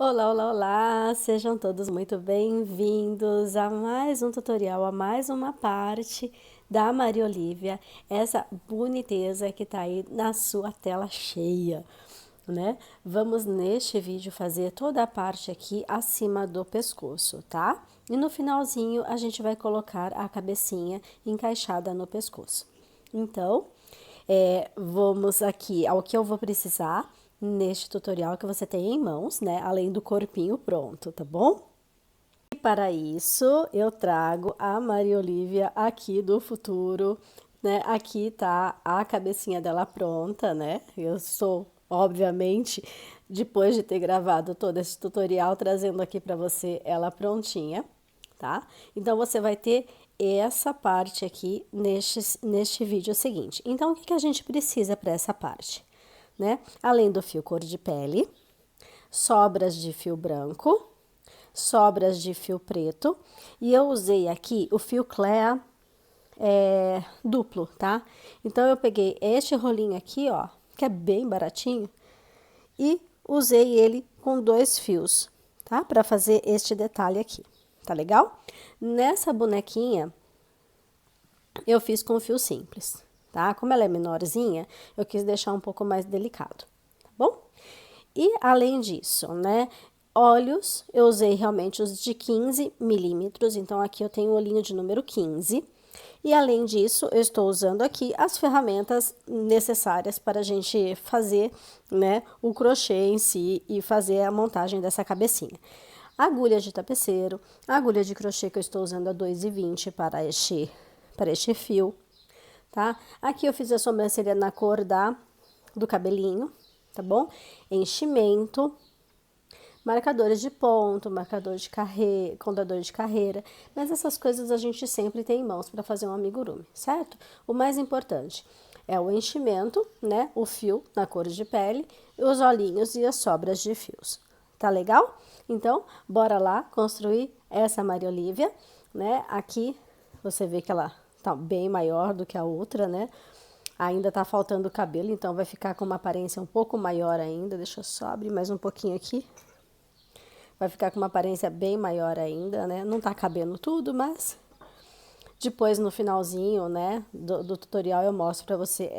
Olá, olá, olá! Sejam todos muito bem-vindos a mais um tutorial, a mais uma parte da Maria Olivia, essa boniteza que tá aí na sua tela cheia, né? Vamos neste vídeo fazer toda a parte aqui acima do pescoço, tá? E no finalzinho a gente vai colocar a cabecinha encaixada no pescoço. Então, vamos aqui ao que eu vou precisar neste tutorial que você tem em mãos, né? Além do corpinho pronto, tá bom? E para isso, eu trago a Maria Olivia aqui do futuro, né? Aqui tá a cabecinha dela pronta, né? Eu estou, obviamente, depois de ter gravado todo esse tutorial, trazendo aqui para você ela prontinha, tá? Então, você vai ter essa parte aqui neste vídeo seguinte. Então, o que a gente precisa para essa parte, né? Além do fio cor de pele, sobras de fio branco, sobras de fio preto, e eu usei aqui o fio Clea duplo, tá? Então, eu peguei este rolinho aqui, ó, que é bem baratinho, e usei ele com 2 fios, tá? Para fazer este detalhe aqui, tá legal? Nessa bonequinha, eu fiz com fio simples, tá? Como ela é menorzinha, eu quis deixar um pouco mais delicado, tá bom? E além disso, né? Olhos, eu usei realmente os de 15 milímetros, então aqui eu tenho o olhinho de número 15. E além disso, eu estou usando aqui as ferramentas necessárias para a gente fazer, né, o crochê em si e fazer a montagem dessa cabecinha. Agulha de tapeceiro, agulha de crochê que eu estou usando a 2,20 para este fio, tá? Aqui eu fiz a sobrancelha na cor do cabelinho, tá bom? Enchimento, marcadores de ponto, marcador de carreira, contador de carreira, mas essas coisas a gente sempre tem em mãos para fazer um amigurumi, certo? O mais importante é o enchimento, né? O fio na cor de pele, os olhinhos e as sobras de fios. Tá legal? Então, bora lá construir essa Maria Olivia, né? Aqui você vê que ela tá bem maior do que a outra, né? Ainda tá faltando cabelo, então vai ficar com uma aparência um pouco maior ainda. Deixa eu só abrir mais um pouquinho aqui. Vai ficar com uma aparência bem maior ainda, né? Não tá cabendo tudo, mas depois no finalzinho, né, do tutorial eu mostro pra você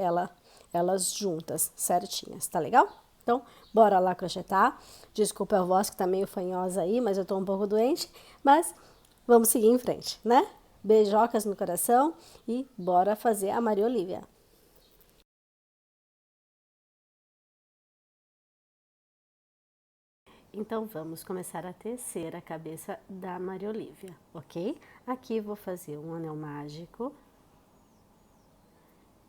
elas juntas, certinhas, tá legal? Então, bora lá crochetar. Desculpa a voz que tá meio fanhosa aí, mas eu tô um pouco doente, mas vamos seguir em frente, né? Beijocas no coração e bora fazer a Maria Olivia. Então, vamos começar a tecer a cabeça da Maria Olivia, ok? Aqui vou fazer um anel mágico.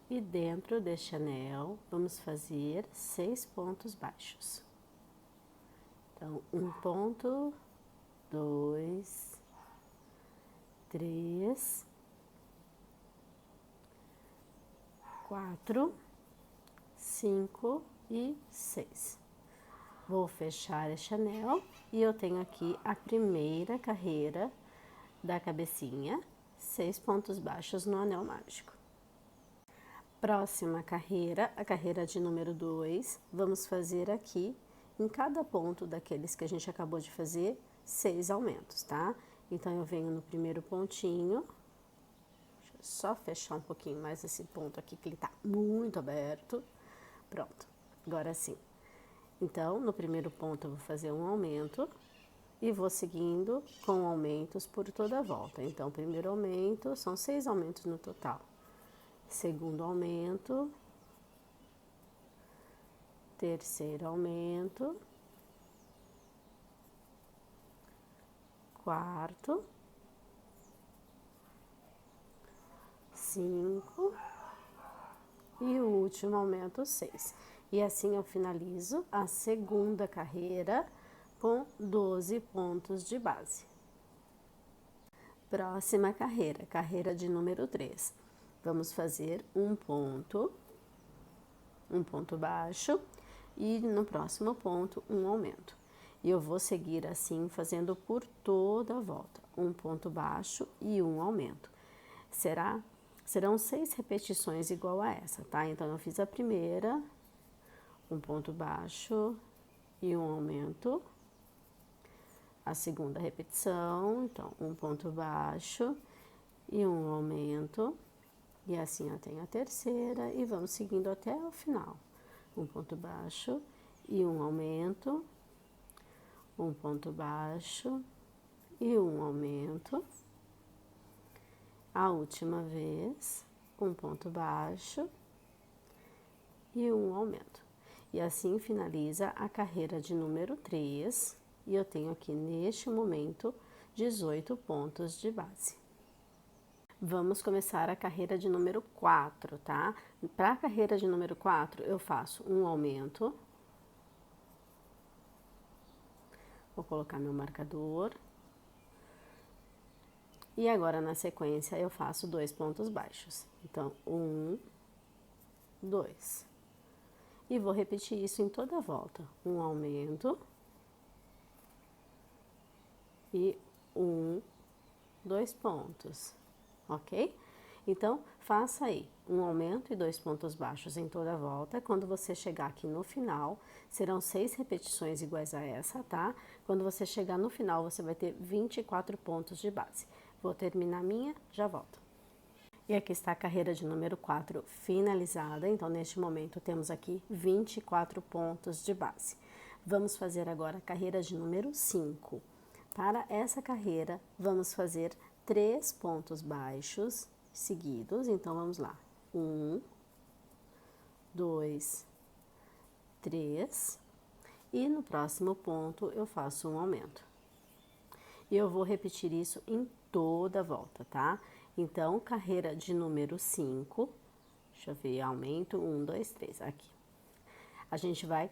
E dentro deste anel, vamos fazer 6 pontos baixos. Então, 1 ponto, 2, 3, 4, 5 e 6. Vou fechar este anel e eu tenho aqui a primeira carreira da cabecinha, 6 pontos baixos no anel mágico. Próxima carreira, a carreira de número 2, vamos fazer aqui, em cada ponto daqueles que a gente acabou de fazer, 6 aumentos, tá? Então, eu venho no primeiro pontinho, deixa eu só fechar um pouquinho mais esse ponto aqui, que ele tá muito aberto. Pronto, agora sim. Então, no primeiro ponto eu vou fazer um aumento e vou seguindo com aumentos por toda a volta. Então, primeiro aumento, são 6 aumentos no total. Segundo aumento, terceiro aumento, quarto, 5 e o último aumento, 6. E assim eu finalizo a segunda carreira com 12 pontos de base. Próxima carreira, carreira de número 3. Vamos fazer um ponto baixo e no próximo ponto um aumento. E eu vou seguir assim, fazendo por toda a volta, um ponto baixo e um aumento. Serão 6 repetições igual a essa, tá? Então, eu fiz a primeira, um ponto baixo e um aumento. a segunda repetição, então, um ponto baixo e um aumento, e assim eu tenho a terceira, e vamos seguindo até o final. Um ponto baixo e um aumento, um ponto baixo e um aumento. A última vez, um ponto baixo e um aumento. E assim finaliza a carreira de número 3, e eu tenho aqui neste momento 18 pontos de base. Vamos começar a carreira de número 4, tá? Para a carreira de número 4, eu faço um aumento. Vou colocar meu marcador. E agora, na sequência, eu faço 2 pontos baixos. Então, 1, 2. E vou repetir isso em toda a volta. Um aumento. E 2 pontos. Ok? Então, faça aí um aumento e 2 pontos baixos em toda a volta. Quando você chegar aqui no final, serão 6 repetições iguais a essa, tá? Quando você chegar no final, você vai ter 24 pontos de base. Vou terminar a minha, já volto. E aqui está a carreira de número 4 finalizada. Então, neste momento, temos aqui 24 pontos de base. Vamos fazer agora a carreira de número 5. Para essa carreira, vamos fazer 3 pontos baixos seguidos. Então, vamos lá. 1, 2, 3. E no próximo ponto, eu faço um aumento. E eu vou repetir isso em toda a volta, tá? Então, carreira de número 5. Deixa eu ver, aumento. 1, 2, 3. Aqui. A gente vai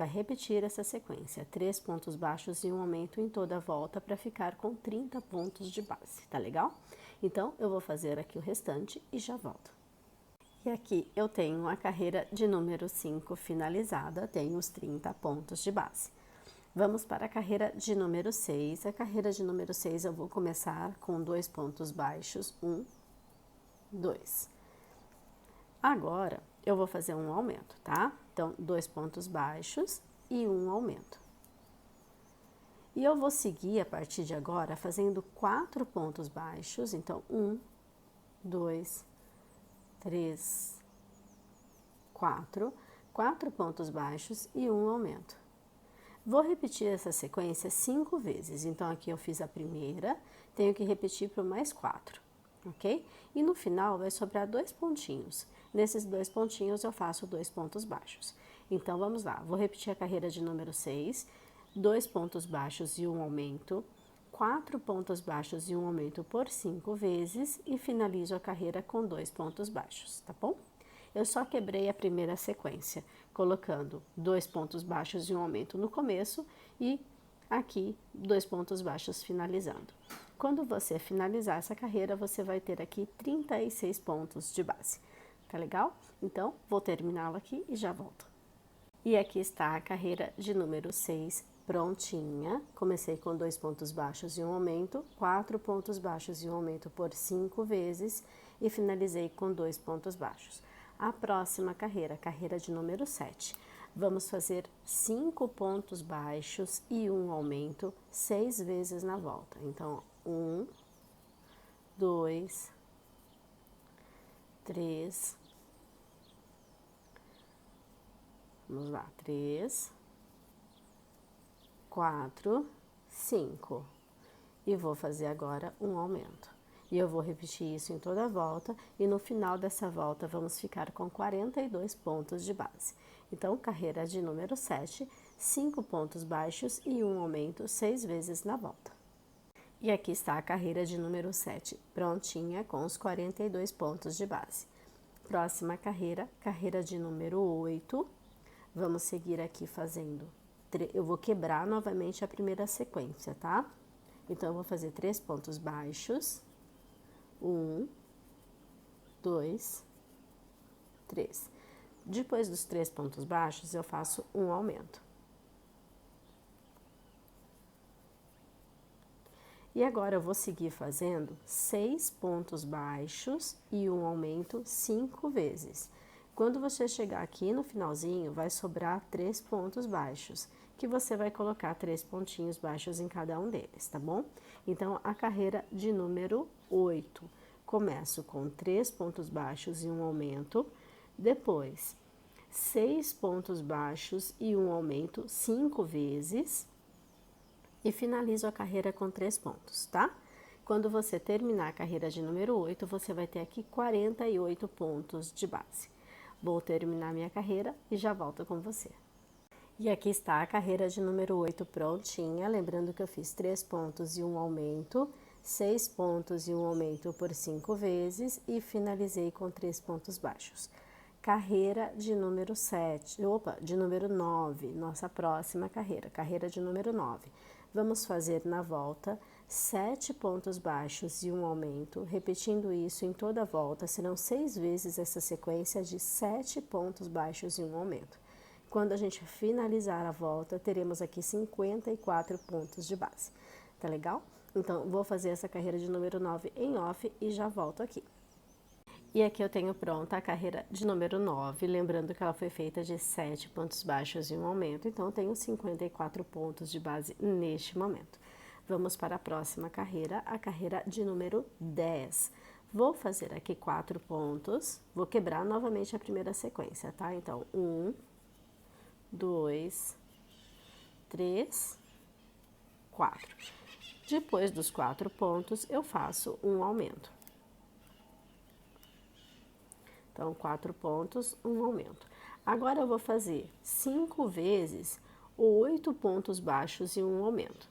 repetir essa sequência. 3 pontos baixos e um aumento em toda a volta para ficar com 30 pontos de base, tá legal? Então, eu vou fazer aqui o restante e já volto. E aqui eu tenho a carreira de número 5 finalizada, tenho os 30 pontos de base. Vamos para a carreira de número 6. A carreira de número 6 eu vou começar com 2 pontos baixos. 1, 2. Agora, eu vou fazer um aumento, tá? Então, 2 pontos baixos e um aumento. E eu vou seguir, a partir de agora, fazendo 4 pontos baixos. Então, 1, 2, 3, 4. 4 pontos baixos e um aumento. Vou repetir essa sequência 5 vezes. Então, aqui eu fiz a primeira, tenho que repetir por mais 4, ok? E no final vai sobrar 2 pontinhos. Nesses 2 pontinhos eu faço 2 pontos baixos. Então, vamos lá. Vou repetir a carreira de número 6, 2 pontos baixos e um aumento, 4 pontos baixos e um aumento por 5 vezes e finalizo a carreira com 2 pontos baixos, tá bom? Eu só quebrei a primeira sequência, colocando 2 pontos baixos e um aumento no começo e aqui 2 pontos baixos finalizando. Quando você finalizar essa carreira, você vai ter aqui 36 pontos de base. Tá legal? Então, vou terminá-la aqui e já volto. E aqui está a carreira de número 6 prontinha. Comecei com 2 pontos baixos e um aumento, 4 pontos baixos e um aumento por 5 vezes e finalizei com 2 pontos baixos. A próxima carreira, carreira de número 7. Vamos fazer 5 pontos baixos e um aumento 6 vezes na volta. Então, 1, 2, 3, vamos lá, 3, 4, 5. E vou fazer agora um aumento. E eu vou repetir isso em toda a volta, e no final dessa volta vamos ficar com 42 pontos de base. Então, carreira de número 7, 5 pontos baixos e um aumento 6 vezes na volta. E aqui está a carreira de número 7, prontinha com os 42 pontos de base. Próxima carreira, carreira de número 8. Vamos seguir aqui fazendo, eu vou quebrar novamente a primeira sequência, tá? Então, eu vou fazer 3 pontos baixos. 1, 2, 3. Depois dos 3 pontos baixos, eu faço um aumento. E agora eu vou seguir fazendo 6 pontos baixos e um aumento 5 vezes. Quando você chegar aqui no finalzinho, vai sobrar 3 pontos baixos, que você vai colocar 3 pontinhos baixos em cada um deles, tá bom? Então, a carreira de número 8. Começo com 3 pontos baixos e um aumento, depois 6 pontos baixos e um aumento 5 vezes, e finalizo a carreira com 3 pontos, tá? Quando você terminar a carreira de número 8, você vai ter aqui 48 pontos de base. Vou terminar minha carreira e já volto com você. E aqui está a carreira de número 8 prontinha. Lembrando que eu fiz 3 pontos e um aumento, 6 pontos e um aumento por 5 vezes e finalizei com 3 pontos baixos. Carreira de número 9, nossa próxima carreira, carreira de número 9. Vamos fazer na volta 7 pontos baixos e um aumento, repetindo isso em toda a volta, serão 6 vezes essa sequência de 7 pontos baixos e um aumento. Quando a gente finalizar a volta, teremos aqui 54 pontos de base. Tá legal? Então, vou fazer essa carreira de número 9 em off e já volto aqui. E aqui eu tenho pronta a carreira de número 9, lembrando que ela foi feita de 7 pontos baixos e um aumento, então eu tenho 54 pontos de base neste momento. Vamos para a próxima carreira, a carreira de número 10. Vou fazer aqui 4 pontos, vou quebrar novamente a primeira sequência, tá? Então, 1, 2, 3, 4. Depois dos 4 pontos, eu faço um aumento. Então, 4 pontos, um aumento. Agora, eu vou fazer 5 vezes 8 pontos baixos e um aumento,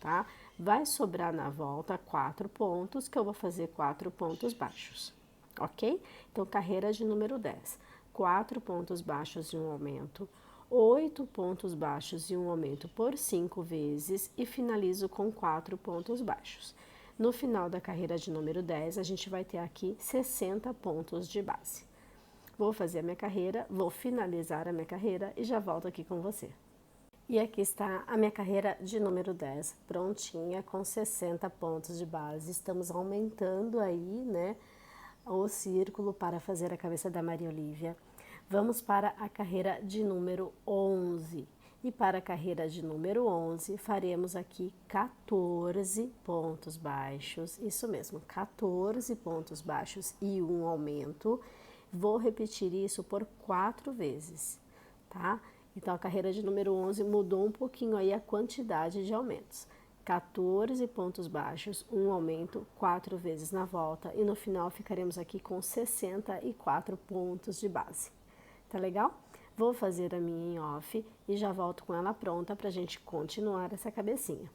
tá? Vai sobrar na volta 4 pontos, que eu vou fazer 4 pontos baixos, ok? Então, carreira de número 10. 4 pontos baixos e um aumento, 8 pontos baixos e um aumento por 5 vezes e finalizo com 4 pontos baixos. No final da carreira de número 10, a gente vai ter aqui 60 pontos de base. Vou fazer a minha carreira, vou finalizar a minha carreira e já volto aqui com você. E aqui está a minha carreira de número 10, prontinha, com 60 pontos de base. Estamos aumentando aí, né, o círculo para fazer a cabeça da Maria Olívia. Vamos para a carreira de número 11. E para a carreira de número 11, faremos aqui 14 pontos baixos, isso mesmo, 14 pontos baixos e um aumento. Vou repetir isso por 4 vezes, tá? Então, a carreira de número 11 mudou um pouquinho aí a quantidade de aumentos. 14 pontos baixos, um aumento, 4 vezes na volta e no final ficaremos aqui com 64 pontos de base. Tá legal? Vou fazer a minha em off e já volto com ela pronta pra gente continuar essa cabecinha.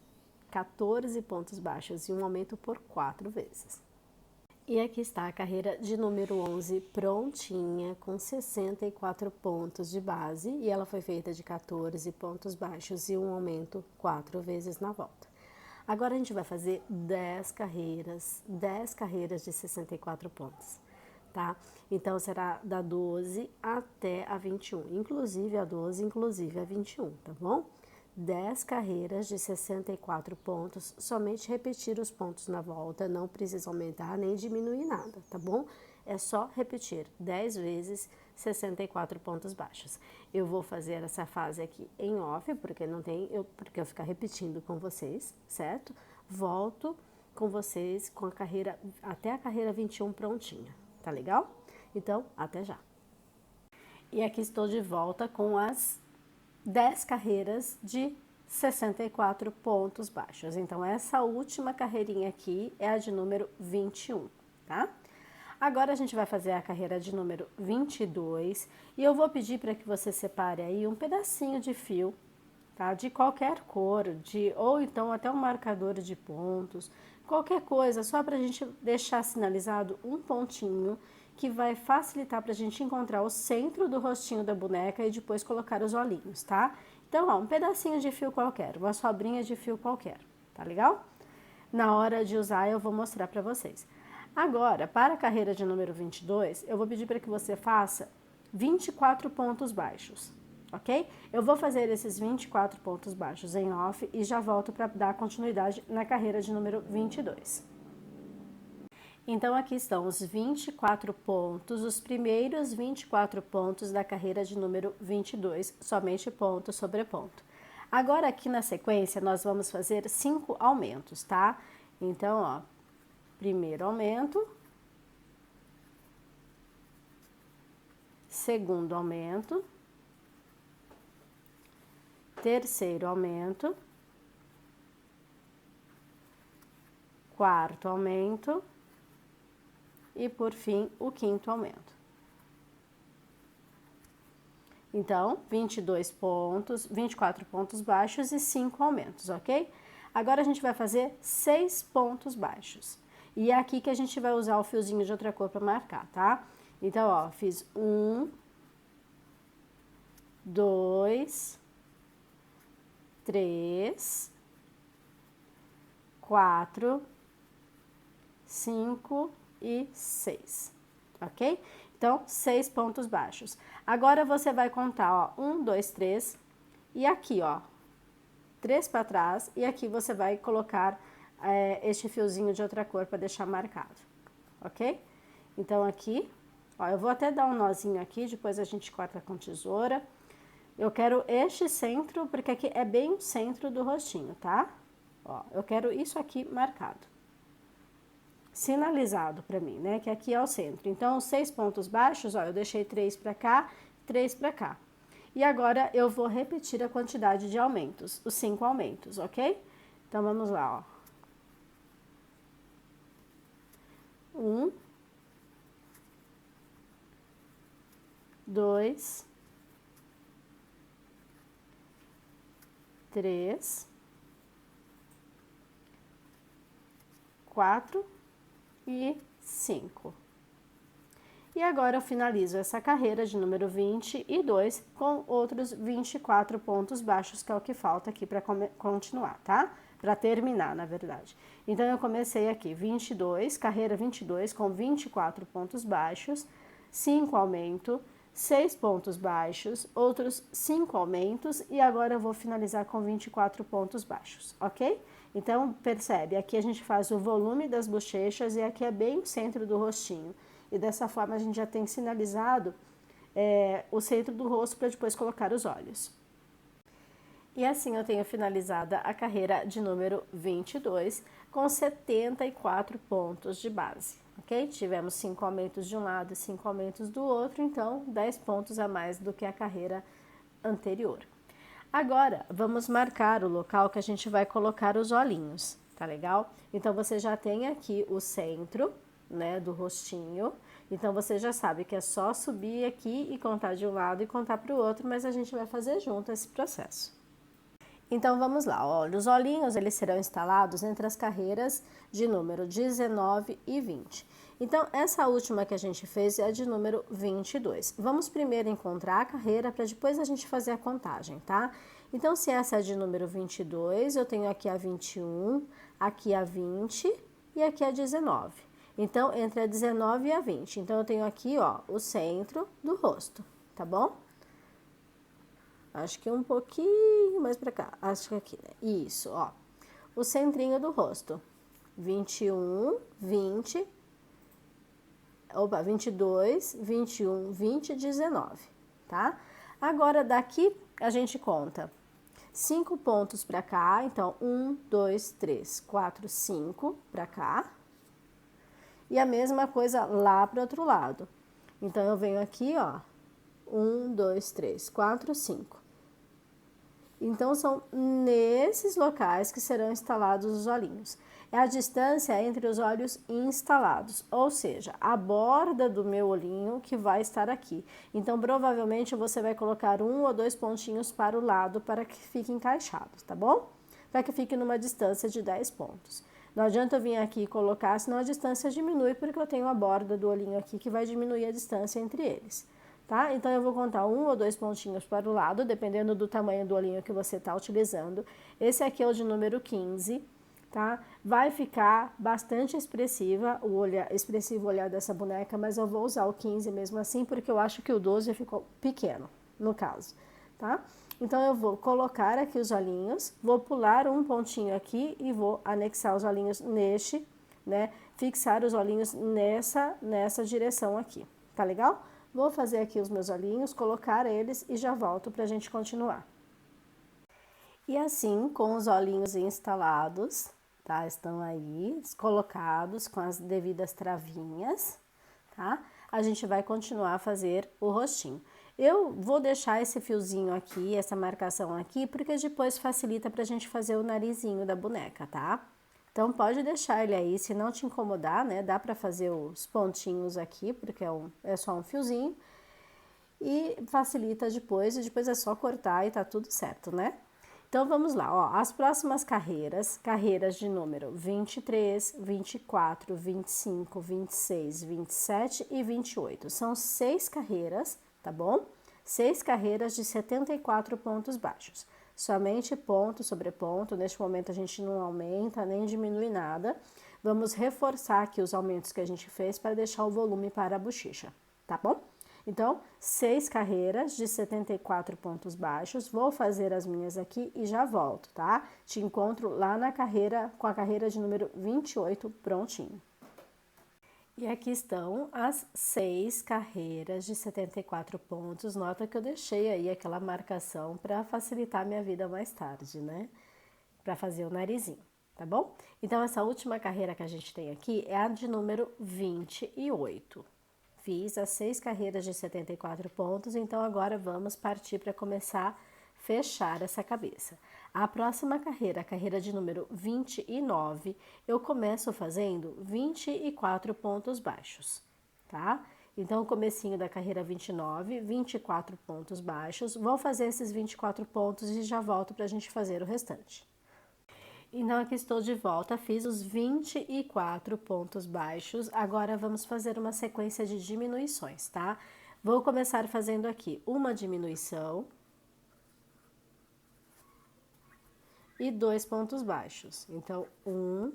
14 pontos baixos e um aumento por 4 vezes. E aqui está a carreira de número 11 prontinha, com 64 pontos de base, e ela foi feita de 14 pontos baixos e um aumento 4 vezes na volta. Agora a gente vai fazer 10 carreiras de 64 pontos, tá? Então será da 12 até a 21, inclusive a 12, inclusive a 21, tá bom? 10 carreiras de 64 pontos, somente repetir os pontos na volta, não precisa aumentar nem diminuir nada, tá bom? É só repetir 10 vezes 64 pontos baixos. Eu vou fazer essa fase aqui em off, porque não tem, porque eu ficar repetindo com vocês, certo? Volto com vocês com a carreira, até a carreira 21 prontinha, tá legal? Então, até já. E aqui estou de volta com as 10 carreiras de 64 pontos baixos. Então, essa última carreirinha aqui é a de número 21, tá? Agora, a gente vai fazer a carreira de número 22 e eu vou pedir para que você separe aí um pedacinho de fio, tá? De qualquer cor, ou então até um marcador de pontos, qualquer coisa, só para a gente deixar sinalizado um pontinho que vai facilitar para a gente encontrar o centro do rostinho da boneca e depois colocar os olhinhos, tá? Então, ó, um pedacinho de fio qualquer, uma sobrinha de fio qualquer, tá legal? Na hora de usar, eu vou mostrar para vocês. Agora, para a carreira de número 22, eu vou pedir para que você faça 24 pontos baixos, ok? Eu vou fazer esses 24 pontos baixos em off e já volto para dar continuidade na carreira de número 22. Então, aqui estão os 24 pontos, os primeiros 24 pontos da carreira de número 22, somente ponto sobre ponto. Agora, aqui na sequência, nós vamos fazer 5 aumentos, tá? Então, ó, primeiro aumento, segundo aumento, terceiro aumento, quarto aumento e, por fim, o quinto aumento. Então, 22 pontos, 24 pontos baixos e 5 aumentos, ok? Agora, a gente vai fazer 6 pontos baixos. E é aqui que a gente vai usar o fiozinho de outra cor para marcar, tá? Então, ó, fiz 1, 2, 3, 4, 5 e 6, ok? Então, 6 pontos baixos. Agora, você vai contar, ó, 1, 2, 3, e aqui, ó, 3 para trás, e aqui você vai colocar este fiozinho de outra cor para deixar marcado, ok? Então, aqui, ó, eu vou até dar um nozinho aqui, depois a gente corta com tesoura. Eu quero este centro, porque aqui é bem o centro do rostinho, tá? Ó, eu quero isso aqui marcado. Sinalizado para mim, né? Que aqui é o centro. Então, os 6 pontos baixos, ó, eu deixei 3 para cá, 3 para cá. E agora, eu vou repetir a quantidade de aumentos, os 5 aumentos, ok? Então, vamos lá, ó. 1, 2, 3, 4 e 5. E agora eu finalizo essa carreira de número 22 com outros 24 pontos baixos, que é o que falta aqui para continuar, tá? Para terminar, na verdade. Então, eu comecei aqui 22, carreira 22 com 24 pontos baixos, 5 aumento, 6 pontos baixos, outros 5 aumentos e agora eu vou finalizar com 24 pontos baixos, ok? Então, percebe, aqui a gente faz o volume das bochechas e aqui é bem o centro do rostinho. E dessa forma a gente já tem sinalizado o centro do rosto para depois colocar os olhos. E assim eu tenho finalizada a carreira de número 22 com 74 pontos de base, ok? Tivemos 5 aumentos de um lado e 5 aumentos do outro, então 10 pontos a mais do que a carreira anterior. Agora, vamos marcar o local que a gente vai colocar os olhinhos, tá legal? Então, você já tem aqui o centro, né, do rostinho. Então, você já sabe que é só subir aqui e contar de um lado e contar para o outro, mas a gente vai fazer junto esse processo. Então, vamos lá. Olha, os olhinhos, eles serão instalados entre as carreiras de número 19 e 20. Então, essa última que a gente fez é de número 22. Vamos primeiro encontrar a carreira para depois a gente fazer a contagem, tá? Então, se essa é de número 22, eu tenho aqui a 21, aqui a 20 e aqui a 19. Então, entre a 19 e a 20. Então, eu tenho aqui, ó, o centro do rosto, tá bom? Acho que um pouquinho mais pra cá. Acho que aqui, né? Isso, ó. O centrinho do rosto. 21, 20. Opa, 22, 21, 20, 19, tá? Agora, daqui a gente conta 5 pontos pra cá. Então, 1, 2, 3, 4, 5 pra cá. E a mesma coisa lá pro outro lado. Então, eu venho aqui, ó. 1, 2, 3, 4, 5. Então, são nesses locais que serão instalados os olhinhos. É a distância entre os olhos instalados, ou seja, a borda do meu olhinho que vai estar aqui. Então, provavelmente, você vai colocar 1 ou 2 pontinhos para o lado para que fique encaixado, tá bom? Para que fique numa distância de 10 pontos. Não adianta eu vir aqui e colocar, senão a distância diminui, porque eu tenho a borda do olhinho aqui que vai diminuir a distância entre eles. Tá? Então, eu vou contar 1 ou 2 pontinhos para o lado, dependendo do tamanho do olhinho que você está utilizando. Esse aqui é o de número 15, tá? Vai ficar bastante expressivo o olhar dessa boneca, mas eu vou usar o 15 mesmo assim, porque eu acho que o 12 ficou pequeno, no caso, tá? Então, eu vou colocar aqui os olhinhos, vou pular um pontinho aqui e vou anexar os olhinhos neste, né? fixar os olhinhos nessa direção aqui, tá legal? Vou fazer aqui os meus olhinhos, colocar eles e já volto pra gente continuar. E assim, com os olhinhos instalados, tá? Estão aí, colocados com as devidas travinhas, tá? A gente vai continuar a fazer o rostinho. Eu vou deixar esse fiozinho aqui, essa marcação aqui, porque depois facilita pra gente fazer o narizinho da boneca, tá? Então, pode deixar ele aí, se não te incomodar, né? Dá pra fazer os pontinhos aqui, porque é só um fiozinho. E facilita depois, e depois é só cortar e tá tudo certo, né? Então, vamos lá, ó, as próximas carreiras de número 23, 24, 25, 26, 27 e 28. São 6 carreiras, tá bom? 6 carreiras de 74 pontos baixos. Somente ponto sobre ponto, neste momento a gente não aumenta nem diminui nada. Vamos reforçar aqui os aumentos que a gente fez para deixar o volume para a bochecha, tá bom? Então, 6 carreiras de 74 pontos baixos, vou fazer as minhas aqui e já volto, tá? Te encontro lá na carreira, com a carreira de número 28 prontinho. E aqui estão as 6 carreiras de 74 pontos, nota que eu deixei aí aquela marcação para facilitar minha vida mais tarde, né? Para fazer o narizinho, tá bom? Então, essa última carreira que a gente tem aqui é a de número 28. Fiz as 6 carreiras de 74 pontos, então agora vamos partir para começar a fechar essa cabeça. A próxima carreira, a carreira de número 29, eu começo fazendo 24 pontos baixos, tá? Então, o comecinho da carreira 29, 24 pontos baixos, vou fazer esses 24 pontos e já volto para a gente fazer o restante. Então, aqui estou de volta, fiz os 24 pontos baixos, agora vamos fazer uma sequência de diminuições, tá? Vou começar fazendo aqui uma diminuição e 2 pontos baixos. Então, 1,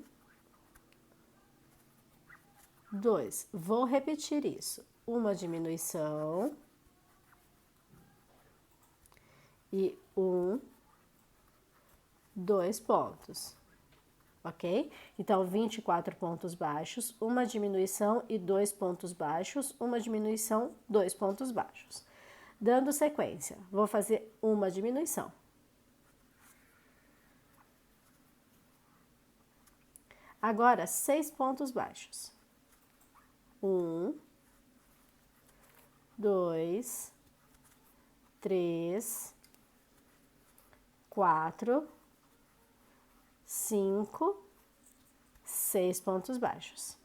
2. Vou repetir isso, uma diminuição e 1, 2 pontos, ok? Então, 24 pontos baixos, uma diminuição e 2 pontos baixos, uma diminuição, 2 pontos baixos. Dando sequência, vou fazer uma diminuição. Agora, 6 pontos baixos. 1, 2, 3, 4, 5, 6 pontos baixos.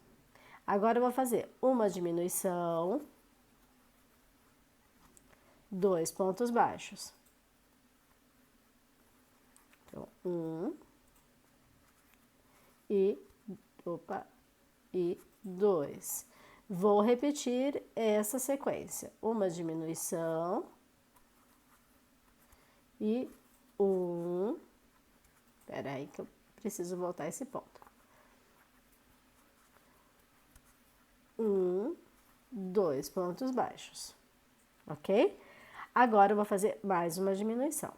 Agora eu vou fazer uma diminuição, 2 pontos baixos. Então, 1 e 2. Vou repetir essa sequência, uma diminuição e 1. Espera aí que eu preciso voltar esse ponto. 1, 2 pontos baixos, ok? Agora eu vou fazer mais uma diminuição.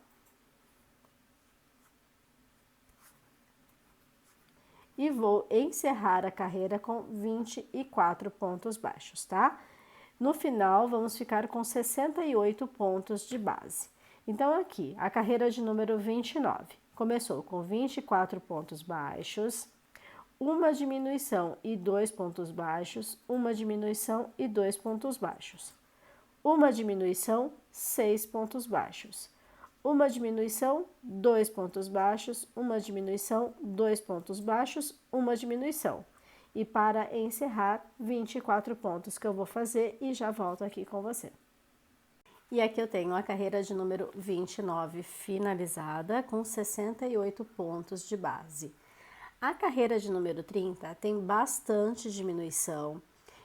E vou encerrar a carreira com 24 pontos baixos, tá? No final, vamos ficar com 68 pontos de base. Então, aqui, a carreira de número 29. Começou com 24 pontos baixos, uma diminuição e 2 pontos baixos, uma diminuição e 2 pontos baixos. Uma diminuição, 6 pontos baixos. Uma diminuição, 2 pontos baixos, uma diminuição, 2 pontos baixos, uma diminuição. E para encerrar, 24 pontos que eu vou fazer e já volto aqui com você. E aqui eu tenho a carreira de número 29 finalizada com 68 pontos de base. A carreira de número 30 tem bastante diminuição.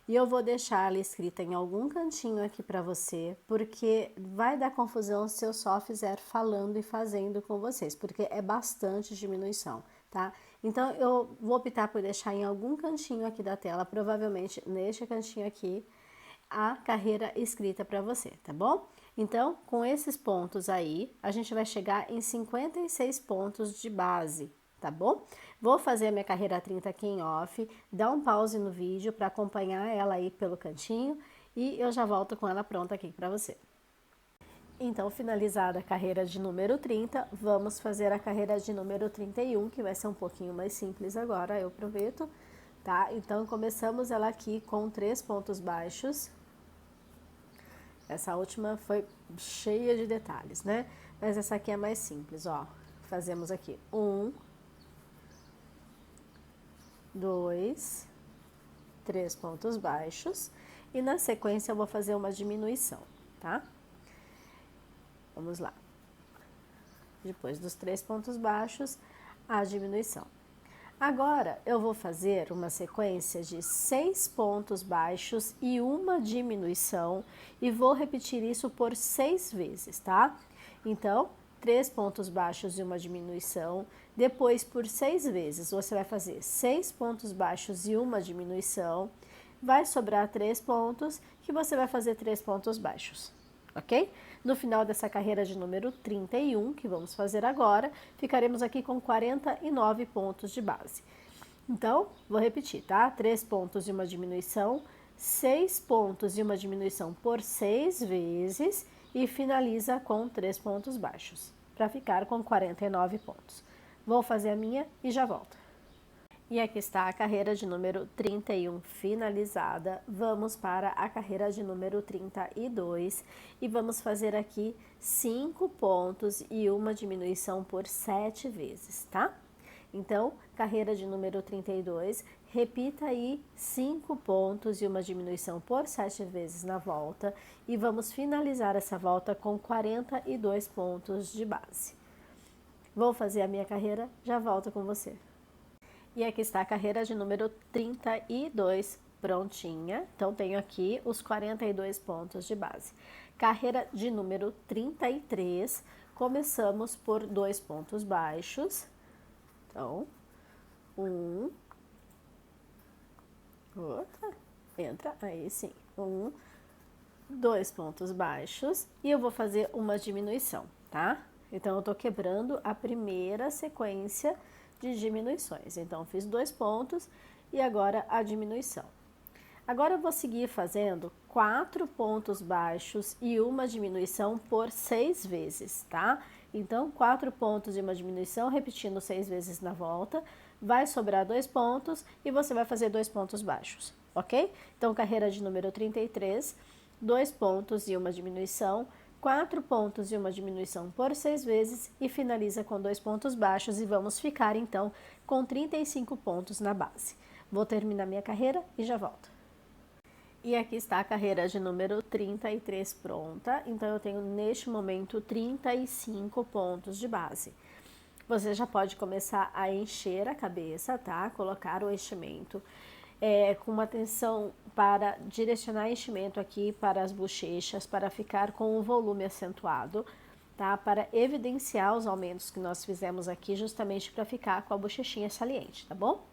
E eu vou deixar ela escrita em algum cantinho aqui para você, porque vai dar confusão se eu só fizer falando e fazendo com vocês, porque é bastante diminuição, tá? Então, eu vou optar por deixar em algum cantinho aqui da tela, provavelmente neste cantinho aqui, a carreira escrita para você, tá bom? Então, com esses pontos aí, a gente vai chegar em 56 pontos de base, tá bom? Vou fazer a minha carreira 30 aqui em off, dá um pause no vídeo para acompanhar ela aí pelo cantinho e eu já volto com ela pronta aqui para você. Então, finalizada a carreira de número 30, vamos fazer a carreira de número 31, que vai ser um pouquinho mais simples agora, eu prometo, tá? Então, começamos ela aqui com 3 pontos baixos. Essa última foi cheia de detalhes, né? Mas essa aqui é mais simples, ó. Fazemos aqui 1, 2, 3 pontos baixos e na sequência eu vou fazer uma diminuição, tá? Vamos lá. Depois dos 3 pontos baixos, a diminuição. Agora, eu vou fazer uma sequência de 6 pontos baixos e uma diminuição e vou repetir isso por 6 vezes, tá? Então, 3 pontos baixos e uma diminuição, depois por 6 vezes você vai fazer 6 pontos baixos e uma diminuição, vai sobrar 3 pontos que você vai fazer 3 pontos baixos, ok? No final dessa carreira de número 31, que vamos fazer agora, ficaremos aqui com 49 pontos de base. Então, vou repetir, tá? 3 pontos e uma diminuição, 6 pontos e uma diminuição por 6 vezes e finaliza com 3 pontos baixos, para ficar com 49 pontos. Vou fazer a minha e já volto. E aqui está a carreira de número 31 finalizada. Vamos para a carreira de número 32 e vamos fazer aqui 5 pontos e uma diminuição por 7 vezes, tá? Então, carreira de número 32, repita aí 5 pontos e uma diminuição por 7 vezes na volta e vamos finalizar essa volta com 42 pontos de base. Vou fazer a minha carreira, já volto com você. E aqui está a carreira de número 32 prontinha. Então, tenho aqui os 42 pontos de base. Carreira de número 33, começamos por 2 pontos baixos. Então, 1, outra, entra, aí sim, 1, 2 pontos baixos e eu vou fazer uma diminuição, tá? Então, eu tô quebrando a primeira sequência de diminuições. Então, fiz 2 pontos e agora a diminuição. Agora, eu vou seguir fazendo 4 pontos baixos e uma diminuição por 6 vezes, tá? Então, 4 pontos e uma diminuição, repetindo 6 vezes na volta, vai sobrar 2 pontos e você vai fazer 2 pontos baixos, ok? Então, carreira de número 33, 2 pontos e uma diminuição, 4 pontos e uma diminuição por 6 vezes e finaliza com 2 pontos baixos e vamos ficar então com 35 pontos na base. Vou terminar minha carreira e já volto. E aqui está a carreira de número 33 pronta, então eu tenho neste momento 35 pontos de base. Você já pode começar a encher a cabeça, tá? Colocar o enchimento. Com uma atenção para direcionar enchimento aqui para as bochechas, para ficar com o volume acentuado, tá? Para evidenciar os aumentos que nós fizemos aqui, justamente para ficar com a bochechinha saliente, tá bom?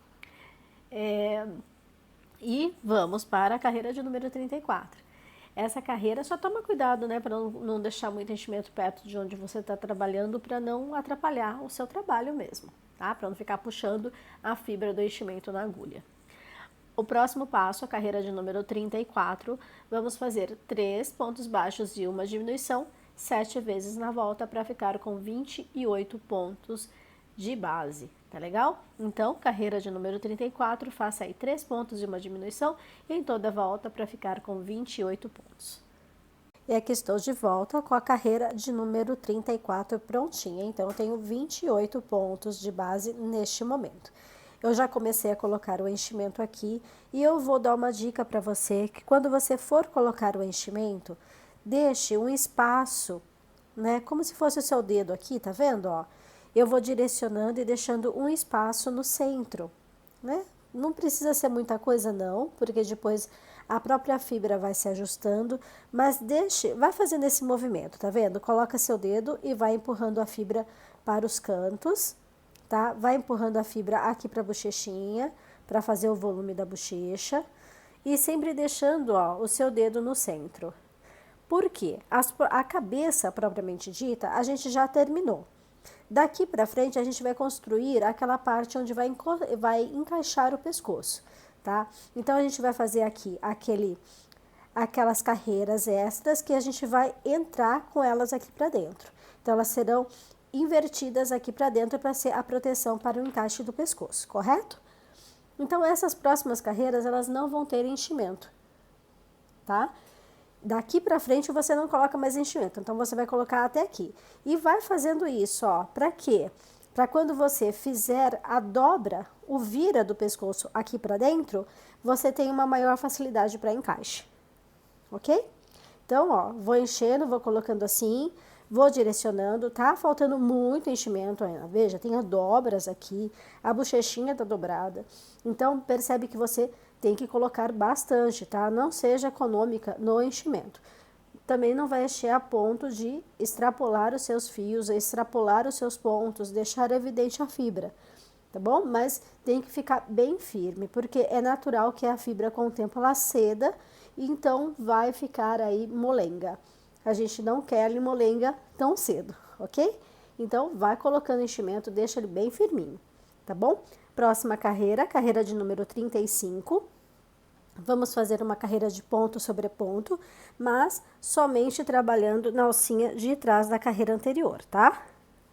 E vamos para a carreira de número 34. Essa carreira, só toma cuidado, né, para não deixar muito enchimento perto de onde você está trabalhando, para não atrapalhar o seu trabalho mesmo, tá? Para não ficar puxando a fibra do enchimento na agulha. O próximo passo, a carreira de número 34, vamos fazer 3 pontos baixos e uma diminuição, 7 vezes na volta para ficar com 28 pontos de base, tá legal? Então, carreira de número 34, faça aí 3 pontos e uma diminuição em toda a volta para ficar com 28 pontos. E aqui estou de volta com a carreira de número 34 prontinha, então eu tenho 28 pontos de base neste momento. Eu já comecei a colocar o enchimento aqui e eu vou dar uma dica para você que quando você for colocar o enchimento, deixe um espaço, né, como se fosse o seu dedo aqui, tá vendo, ó? Eu vou direcionando e deixando um espaço no centro, né? Não precisa ser muita coisa não, porque depois a própria fibra vai se ajustando, mas vai fazendo esse movimento, tá vendo? Coloca seu dedo e vai empurrando a fibra para os cantos, tá? Vai empurrando a fibra aqui para a bochechinha, para fazer o volume da bochecha, e sempre deixando, ó, o seu dedo no centro. Por quê? A cabeça propriamente dita, a gente já terminou. Daqui para frente, a gente vai construir aquela parte onde vai encaixar o pescoço, tá? Então, a gente vai fazer aqui aquelas carreiras extras que a gente vai entrar com elas aqui para dentro. Então, elas serão invertidas aqui para dentro para ser a proteção para o encaixe do pescoço, correto? Então, essas próximas carreiras, elas não vão ter enchimento, tá? Daqui para frente você não coloca mais enchimento, então você vai colocar até aqui. E vai fazendo isso, ó, para quê? Para quando você fizer a dobra, o vira do pescoço aqui para dentro, você tem uma maior facilidade para encaixe, ok? Então, ó, vou enchendo, vou colocando assim, vou direcionando, tá faltando muito enchimento ainda, veja, tem as dobras aqui, a bochechinha tá dobrada. Então, percebe que você tem que colocar bastante, tá? Não seja econômica no enchimento. Também não vai encher a ponto de extrapolar os seus fios, extrapolar os seus pontos, deixar evidente a fibra, tá bom? Mas tem que ficar bem firme, porque é natural que a fibra com o tempo ela ceda, então vai ficar aí molenga. A gente não quer ele molenga tão cedo, ok? Então, vai colocando enchimento, deixa ele bem firminho, tá bom? Próxima carreira, carreira de número 35. Vamos fazer uma carreira de ponto sobre ponto, mas somente trabalhando na alcinha de trás da carreira anterior, tá?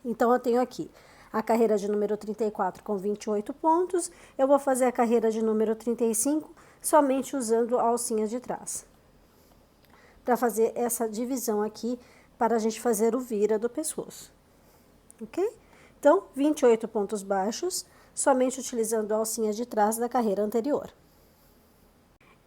Então, eu tenho aqui a carreira de número 34 com 28 pontos, eu vou fazer a carreira de número 35 somente usando a alcinha de trás. Para fazer essa divisão aqui, para a gente fazer o vira do pescoço, ok? Então, 28 pontos baixos, somente utilizando a alcinha de trás da carreira anterior.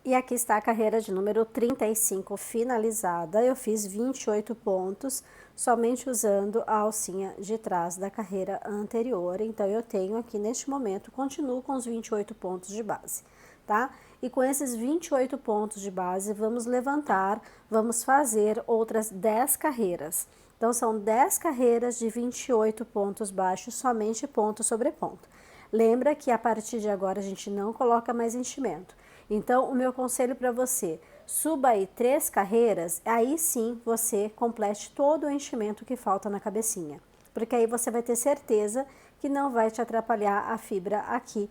E aqui está a carreira de número 35 finalizada. Eu fiz 28 pontos, somente usando a alcinha de trás da carreira anterior. Então, eu tenho aqui, neste momento, continuo com os 28 pontos de base, tá? E com esses 28 pontos de base, vamos levantar, vamos fazer outras 10 carreiras. Então, são 10 carreiras de 28 pontos baixos, somente ponto sobre ponto. Lembra que a partir de agora a gente não coloca mais enchimento. Então, o meu conselho para você, suba aí 3 carreiras, aí sim você complete todo o enchimento que falta na cabecinha. Porque aí você vai ter certeza que não vai te atrapalhar a fibra aqui,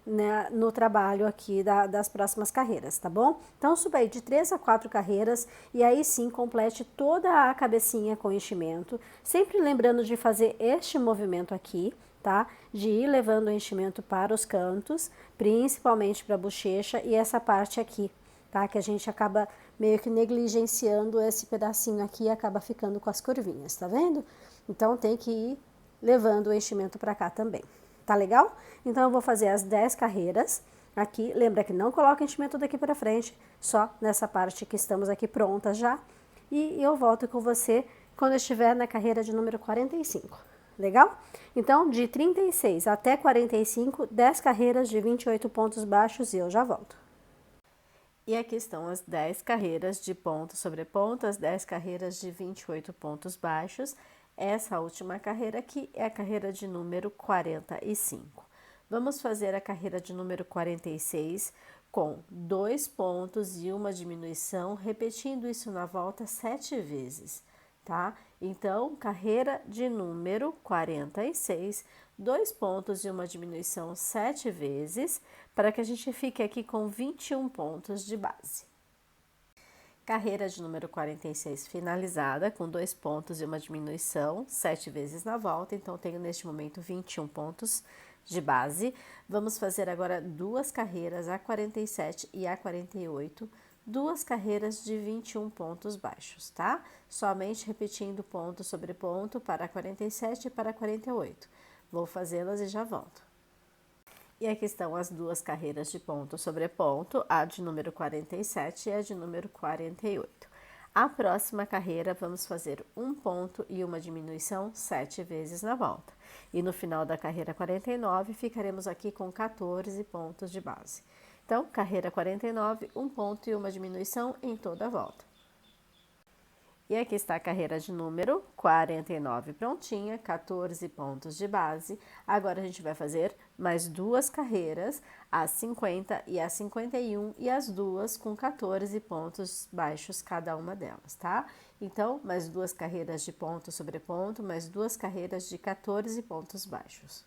né, no trabalho aqui das próximas carreiras, tá bom? Então, suba aí de 3 a 4 carreiras e aí sim complete toda a cabecinha com enchimento. Sempre lembrando de fazer este movimento aqui, tá? De ir levando o enchimento para os cantos, principalmente para a bochecha e essa parte aqui, tá? Que a gente acaba meio que negligenciando esse pedacinho aqui e acaba ficando com as curvinhas, tá vendo? Então, tem que ir levando o enchimento para cá também, tá legal? Então, eu vou fazer as 10 carreiras aqui. Lembra que não coloca enchimento daqui para frente, só nessa parte que estamos aqui prontas já. E eu volto com você quando eu estiver na carreira de número 45. Legal? Então, de 36 até 45, 10 carreiras de 28 pontos baixos e eu já volto. E aqui estão as 10 carreiras de ponto sobre ponto, as 10 carreiras de 28 pontos baixos. Essa última carreira aqui é a carreira de número 45. Vamos fazer a carreira de número 46 com 2 pontos e uma diminuição, repetindo isso na volta 7 vezes. Tá? Então, carreira de número 46, 2 pontos e uma diminuição 7 vezes, para que a gente fique aqui com 21 pontos de base. Carreira de número 46 finalizada, com 2 pontos e uma diminuição, 7 vezes na volta, então tenho neste momento 21 pontos de base. Vamos fazer agora 2 carreiras, a 47 e a 48, 2 carreiras de 21 pontos baixos, tá? Somente repetindo ponto sobre ponto para 47 e para 48. Vou fazê-las e já volto. E aqui estão as 2 carreiras de ponto sobre ponto, a de número 47 e a de número 48. A próxima carreira, vamos fazer 1 ponto e uma diminuição 7 vezes na volta. E no final da carreira 49, ficaremos aqui com 14 pontos de base. Então, carreira 49, 1 ponto e uma diminuição em toda a volta. E aqui está a carreira de número 49 prontinha, 14 pontos de base. Agora a gente vai fazer mais duas carreiras, a 50 e a 51, e as duas com 14 pontos baixos cada uma delas, tá? Então, mais duas carreiras de ponto sobre ponto, mais duas carreiras de 14 pontos baixos.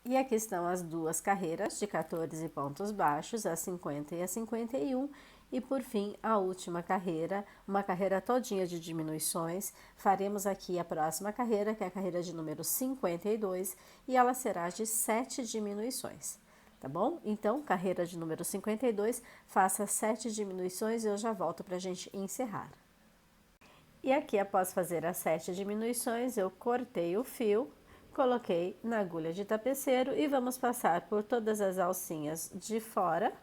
E aqui estão as duas carreiras de 14 pontos baixos, a 50 e a 51. E por fim, a última carreira, uma carreira todinha de diminuições. Faremos aqui a próxima carreira, que é a carreira de número 52, e ela será de 7 diminuições, tá bom? Então, carreira de número 52, faça 7 diminuições e eu já volto para a gente encerrar. E aqui, após fazer as 7 diminuições, eu cortei o fio, coloquei na agulha de tapeceiro e vamos passar por todas as alcinhas de fora,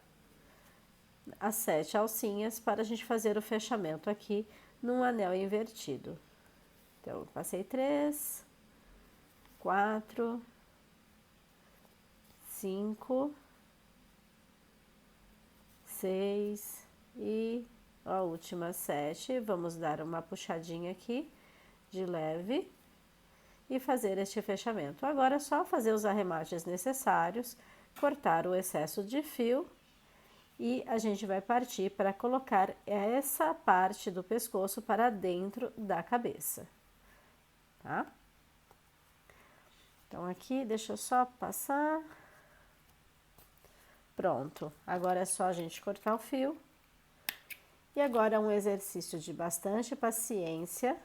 as 7 alcinhas, para a gente fazer o fechamento aqui num anel invertido. Então, eu passei 3, 4, 5, 6 e a última 7. Vamos dar uma puxadinha aqui de leve e fazer este fechamento. Agora é só fazer os arremates necessários, cortar o excesso de fio e a gente vai partir para colocar essa parte do pescoço para dentro da cabeça, tá? Então aqui, deixa eu só passar. Pronto, agora é só a gente cortar o fio. E agora é um exercício de bastante paciência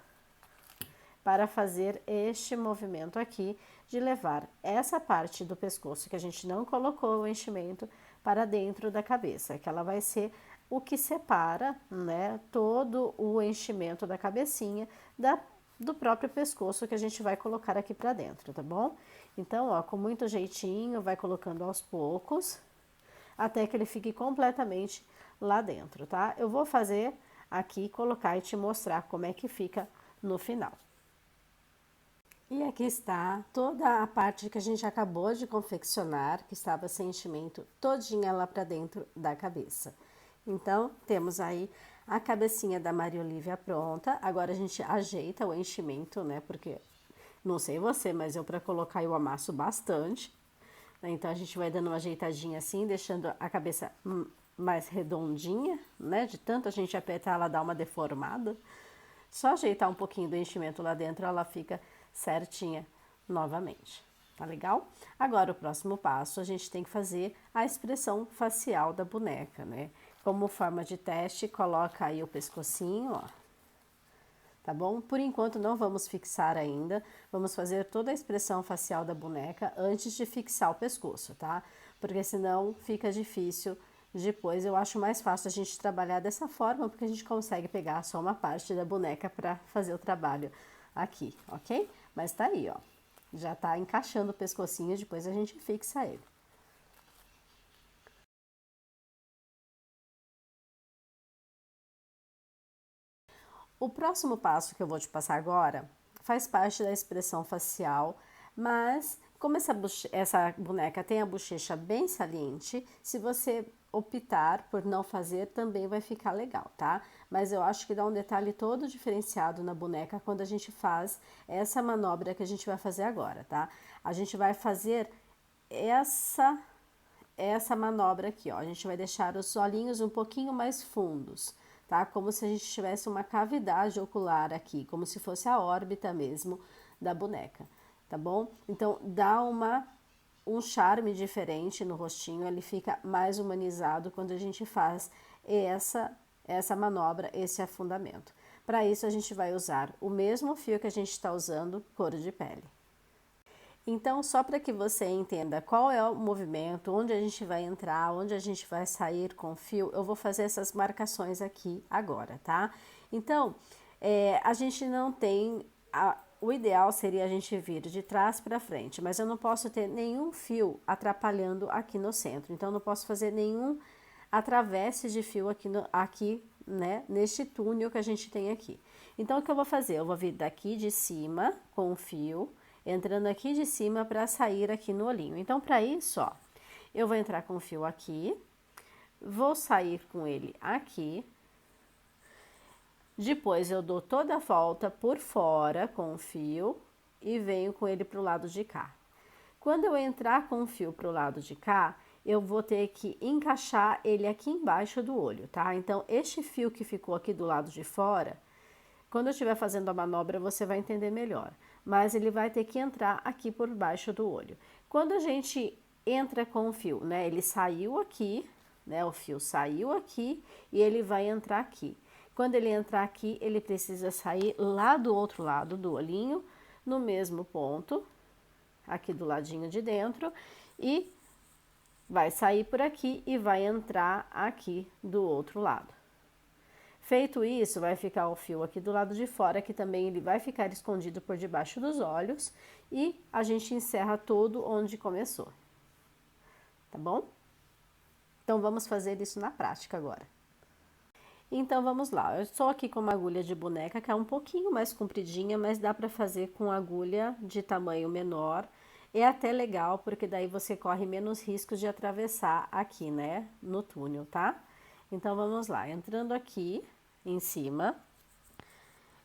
para fazer este movimento aqui de levar essa parte do pescoço que a gente não colocou o enchimento para dentro da cabeça, que ela vai ser o que separa, né, todo o enchimento da cabecinha do próprio pescoço que a gente vai colocar aqui para dentro, tá bom? Então, ó, com muito jeitinho, vai colocando aos poucos, até que ele fique completamente lá dentro, tá? Eu vou fazer aqui, colocar e te mostrar como é que fica no final. E aqui está toda a parte que a gente acabou de confeccionar, que estava sem enchimento, todinha lá para dentro da cabeça. Então, temos aí a cabecinha da Maria Olívia pronta. Agora a gente ajeita o enchimento, né? Porque, não sei você, mas eu para colocar eu amasso bastante. Então, a gente vai dando uma ajeitadinha assim, deixando a cabeça mais redondinha, né? De tanto a gente apertar, ela dá uma deformada. Só ajeitar um pouquinho do enchimento lá dentro, ela fica certinha novamente, tá legal? Agora, o próximo passo, a gente tem que fazer a expressão facial da boneca, né? Como forma de teste, coloca aí o pescocinho, ó. Tá bom? Por enquanto, não vamos fixar ainda. Vamos fazer toda a expressão facial da boneca antes de fixar o pescoço, tá? Porque senão fica difícil depois. Eu acho mais fácil a gente trabalhar dessa forma, porque a gente consegue pegar só uma parte da boneca para fazer o trabalho aqui, ok? Mas tá aí, ó. Já tá encaixando o pescocinho, depois a gente fixa ele. O próximo passo que eu vou te passar agora faz parte da expressão facial, mas como essa boneca tem a bochecha bem saliente, se você optar por não fazer, também vai ficar legal, tá? Mas eu acho que dá um detalhe todo diferenciado na boneca quando a gente faz essa manobra que a gente vai fazer agora, tá? A gente vai fazer essa manobra aqui, ó. A gente vai deixar os olhinhos um pouquinho mais fundos, tá? Como se a gente tivesse uma cavidade ocular aqui, como se fosse a órbita mesmo da boneca, tá bom? Então, dá um charme diferente no rostinho, ele fica mais humanizado quando a gente faz essa manobra, esse afundamento. Para isso, a gente vai usar o mesmo fio que a gente está usando, couro de pele. Então, só para que você entenda qual é o movimento, onde a gente vai entrar, onde a gente vai sair com o fio, eu vou fazer essas marcações aqui agora, tá? Então, a gente não tem... O ideal seria a gente vir de trás para frente, mas eu não posso ter nenhum fio atrapalhando aqui no centro. Então, eu não posso fazer nenhum atravesse de fio aqui, né, neste túnel que a gente tem aqui. Então, o que eu vou fazer? Eu vou vir daqui de cima com o fio, entrando aqui de cima para sair aqui no olhinho. Então, para isso, ó, eu vou entrar com o fio aqui, vou sair com ele aqui, Depois eu dou toda a volta por fora com o fio e venho com ele para o lado de cá. Quando eu entrar com o fio para o lado de cá, eu vou ter que encaixar ele aqui embaixo do olho, tá? Então, este fio que ficou aqui do lado de fora, quando eu estiver fazendo a manobra, você vai entender melhor. Mas ele vai ter que entrar aqui por baixo do olho. Quando a gente entra com o fio, né? Ele saiu aqui, né? O fio saiu aqui e ele vai entrar aqui. Quando ele entrar aqui, ele precisa sair lá do outro lado do olhinho, no mesmo ponto, aqui do ladinho de dentro, e vai sair por aqui e vai entrar aqui do outro lado. Feito isso, vai ficar o fio aqui do lado de fora, que também ele vai ficar escondido por debaixo dos olhos, e a gente encerra todo onde começou. Tá bom? Então, vamos fazer isso na prática agora. Então, vamos lá. Eu estou aqui com uma agulha de boneca, que é um pouquinho mais compridinha, mas dá para fazer com agulha de tamanho menor. É até legal, porque daí você corre menos riscos de atravessar aqui, né, no túnel, tá? Então, vamos lá. Entrando aqui em cima,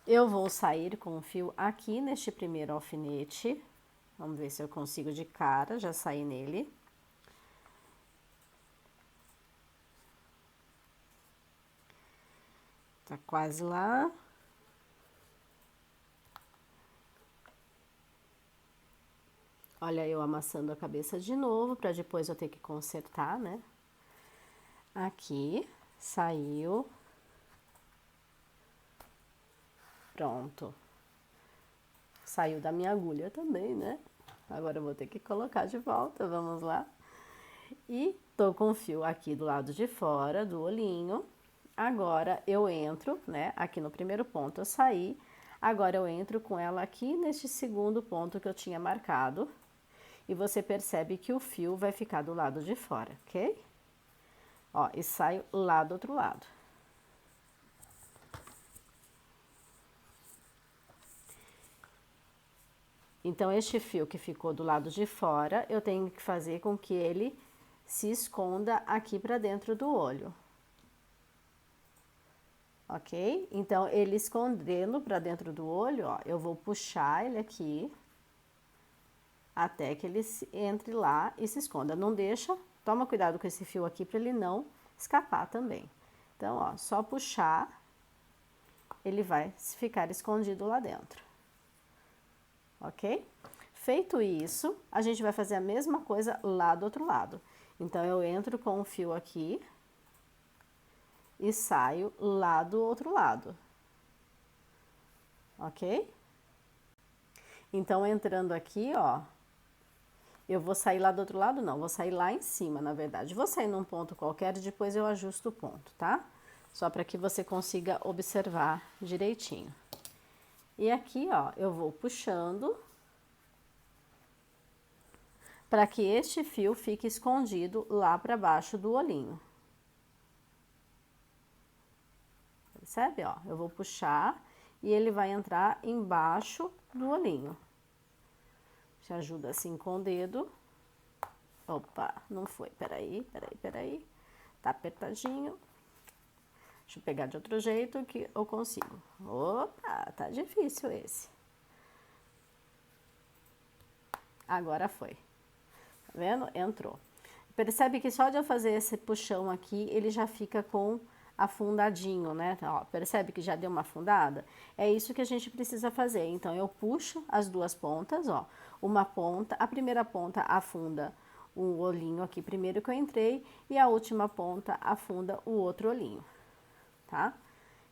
eu vou sair com o fio aqui neste primeiro alfinete. Vamos ver se eu consigo de cara, já sair nele. Tá quase lá. Olha eu amassando a cabeça de novo, para depois eu ter que consertar, né? Aqui, saiu. Pronto. Saiu da minha agulha também, né? Agora eu vou ter que colocar de volta, vamos lá. E tô com o fio aqui do lado de fora do olhinho. Agora eu entro, né? Aqui no primeiro ponto eu saí. Agora eu entro com ela aqui neste segundo ponto que eu tinha marcado. E você percebe que o fio vai ficar do lado de fora, ok? Ó, e saio lá do outro lado. Então, este fio que ficou do lado de fora, eu tenho que fazer com que ele se esconda aqui para dentro do olho. Ok? Então, ele escondendo para dentro do olho, ó, eu vou puxar ele aqui até que ele entre lá e se esconda. Não deixa, toma cuidado com esse fio aqui para ele não escapar também. Então, ó, só puxar, ele vai ficar escondido lá dentro. Ok? Feito isso, a gente vai fazer a mesma coisa lá do outro lado. Então, eu entro com o fio aqui e saio lá do outro lado. Ok? Então, entrando aqui, ó, eu vou sair lá do outro lado? Não, vou sair lá em cima, na verdade. Vou sair num ponto qualquer e depois eu ajusto o ponto, tá? Só para que você consiga observar direitinho. E aqui, ó, eu vou puxando para que este fio fique escondido lá para baixo do olhinho. Percebe, ó? Eu vou puxar e ele vai entrar embaixo do olhinho. Te ajuda assim com o dedo. Opa, não foi. Peraí. Tá apertadinho. Deixa eu pegar de outro jeito que eu consigo. Opa, tá difícil esse. Agora foi. Tá vendo? Entrou. Percebe que só de eu fazer esse puxão aqui, ele já fica com afundadinho, né? Ó, percebe que já deu uma afundada? É isso que a gente precisa fazer. Então, eu puxo as duas pontas, ó. Uma ponta, a primeira ponta afunda o olhinho aqui primeiro que eu entrei e a última ponta afunda o outro olhinho, tá?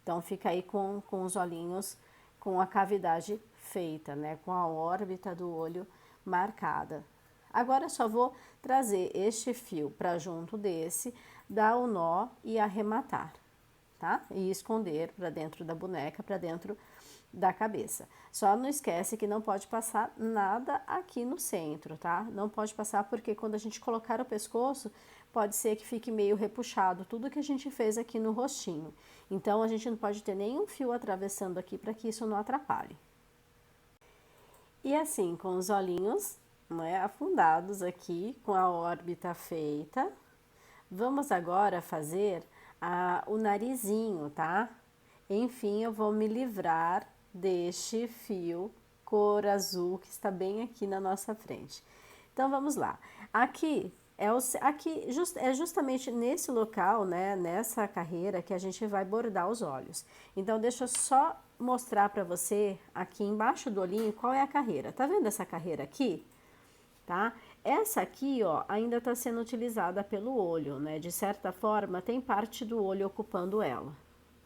Então, fica aí com os olhinhos com a cavidade feita, né? Com a órbita do olho marcada. Agora, só vou trazer este fio para junto desse, dar o nó e arrematar, tá? E esconder para dentro da boneca, para dentro da cabeça. Só não esquece que não pode passar nada aqui no centro, tá? Não pode passar porque quando a gente colocar o pescoço, pode ser que fique meio repuxado tudo que a gente fez aqui no rostinho. Então, a gente não pode ter nenhum fio atravessando aqui para que isso não atrapalhe. E assim, com os olhinhos, né, afundados aqui, com a órbita feita, vamos agora fazer o narizinho, tá? Enfim, eu vou me livrar deste fio cor azul que está bem aqui na nossa frente. Então, vamos lá. Aqui é justamente nesse local, né, nessa carreira que a gente vai bordar os olhos. Então, deixa eu só mostrar para você aqui embaixo do olhinho qual é a carreira. Tá vendo essa carreira aqui? Tá? Essa aqui, ó, ainda está sendo utilizada pelo olho, né? De certa forma, tem parte do olho ocupando ela.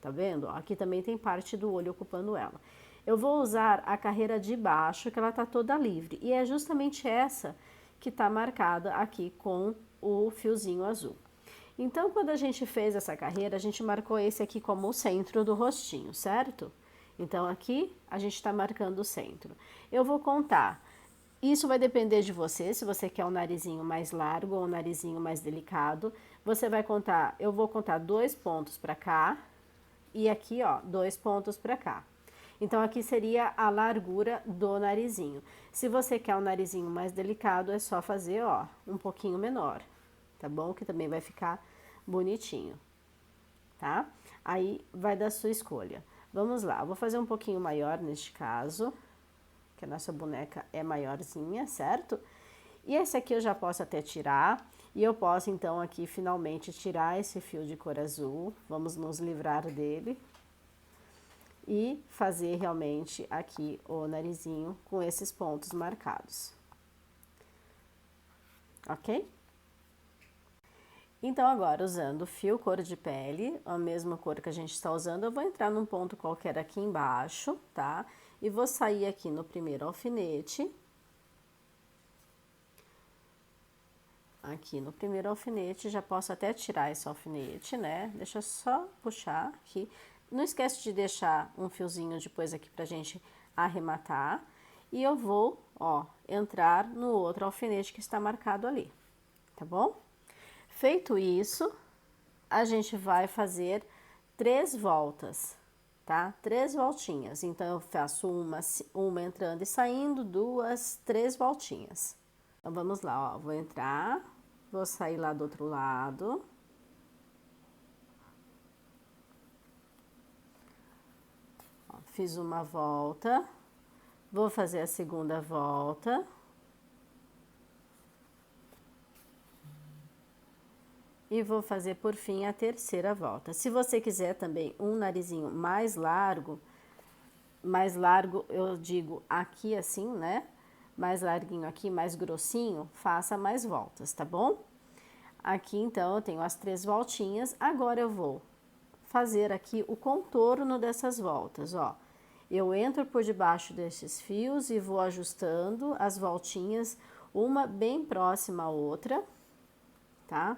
Tá vendo? Aqui também tem parte do olho ocupando ela. Eu vou usar a carreira de baixo, que ela tá toda livre. E é justamente essa que tá marcada aqui com o fiozinho azul. Então, quando a gente fez essa carreira, a gente marcou esse aqui como o centro do rostinho, certo? Então, aqui a gente tá marcando o centro. Eu vou contar. Isso vai depender de você, se você quer um narizinho mais largo ou um narizinho mais delicado. Você vai contar, eu vou contar 2 pontos para cá e aqui, ó, 2 pontos para cá. Então, aqui seria a largura do narizinho. Se você quer um narizinho mais delicado, é só fazer, ó, um pouquinho menor, tá bom? Que também vai ficar bonitinho, tá? Aí, vai da sua escolha. Vamos lá, eu vou fazer um pouquinho maior neste caso, que a nossa boneca é maiorzinha, certo? E esse aqui eu já posso até tirar, e eu posso então aqui finalmente tirar esse fio de cor azul, vamos nos livrar dele. E fazer realmente aqui o narizinho com esses pontos marcados. Ok? Então, agora, usando o fio cor de pele, a mesma cor que a gente está usando, eu vou entrar num ponto qualquer aqui embaixo, tá? E vou sair aqui no primeiro alfinete. Aqui no primeiro alfinete, já posso até tirar esse alfinete, né? Deixa eu só puxar aqui. Não esquece de deixar um fiozinho depois aqui pra gente arrematar. E eu vou, ó, entrar no outro alfinete que está marcado ali, tá bom? Feito isso, a gente vai fazer 3 voltas, tá? 3 voltinhas. Então, eu faço uma entrando e saindo, 2, 3 voltinhas. Então, vamos lá, ó, vou entrar, vou sair lá do outro lado. Ó, fiz uma volta, vou fazer a segunda volta. E vou fazer por fim a terceira volta. Se você quiser também um narizinho mais largo eu digo aqui assim, né? Mais larguinho aqui, mais grossinho, faça mais voltas, tá bom? Aqui então eu tenho as 3 voltinhas, agora eu vou fazer aqui o contorno dessas voltas, ó. Eu entro por debaixo desses fios e vou ajustando as voltinhas, uma bem próxima à outra, tá?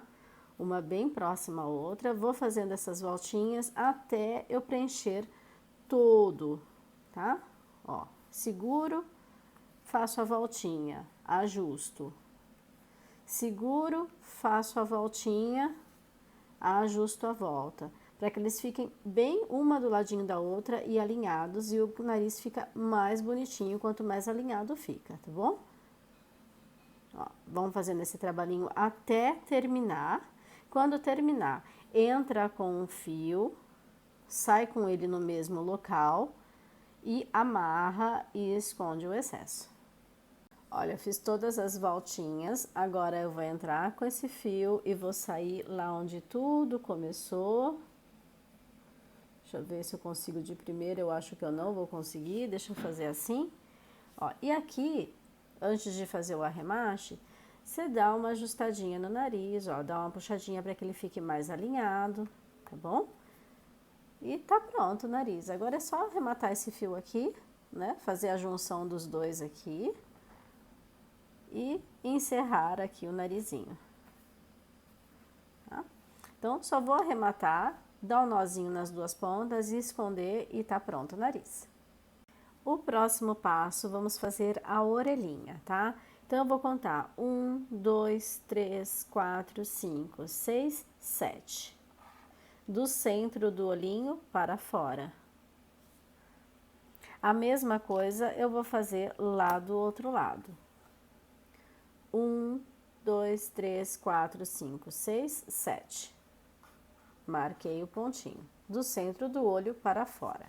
Uma bem próxima à outra, vou fazendo essas voltinhas até eu preencher todo, tá? Ó, seguro, faço a voltinha, ajusto. Seguro, faço a voltinha, ajusto a volta, para que eles fiquem bem uma do ladinho da outra e alinhados, e o nariz fica mais bonitinho quanto mais alinhado fica, tá bom? Ó, vamos fazendo esse trabalhinho até terminar. Quando terminar, entra com um fio, sai com ele no mesmo local e amarra e esconde o excesso. Olha, fiz todas as voltinhas, agora eu vou entrar com esse fio e vou sair lá onde tudo começou. Deixa eu ver se eu consigo de primeira, eu acho que eu não vou conseguir, deixa eu fazer assim. Ó, e aqui, antes de fazer o arremache, você dá uma ajustadinha no nariz, ó, dá uma puxadinha para que ele fique mais alinhado, tá bom? E tá pronto o nariz. Agora é só arrematar esse fio aqui, né? Fazer a junção dos dois aqui e encerrar aqui o narizinho. Tá? Então, só vou arrematar, dar um nozinho nas duas pontas e esconder e tá pronto o nariz. O próximo passo, vamos fazer a orelhinha, tá? Então, eu vou contar 1, 2, 3, 4, 5, 6, 7. Do centro do olhinho para fora. A mesma coisa eu vou fazer lá do outro lado. 1, 2, 3, 4, 5, 6, 7. Marquei o pontinho. do centro do olho para fora,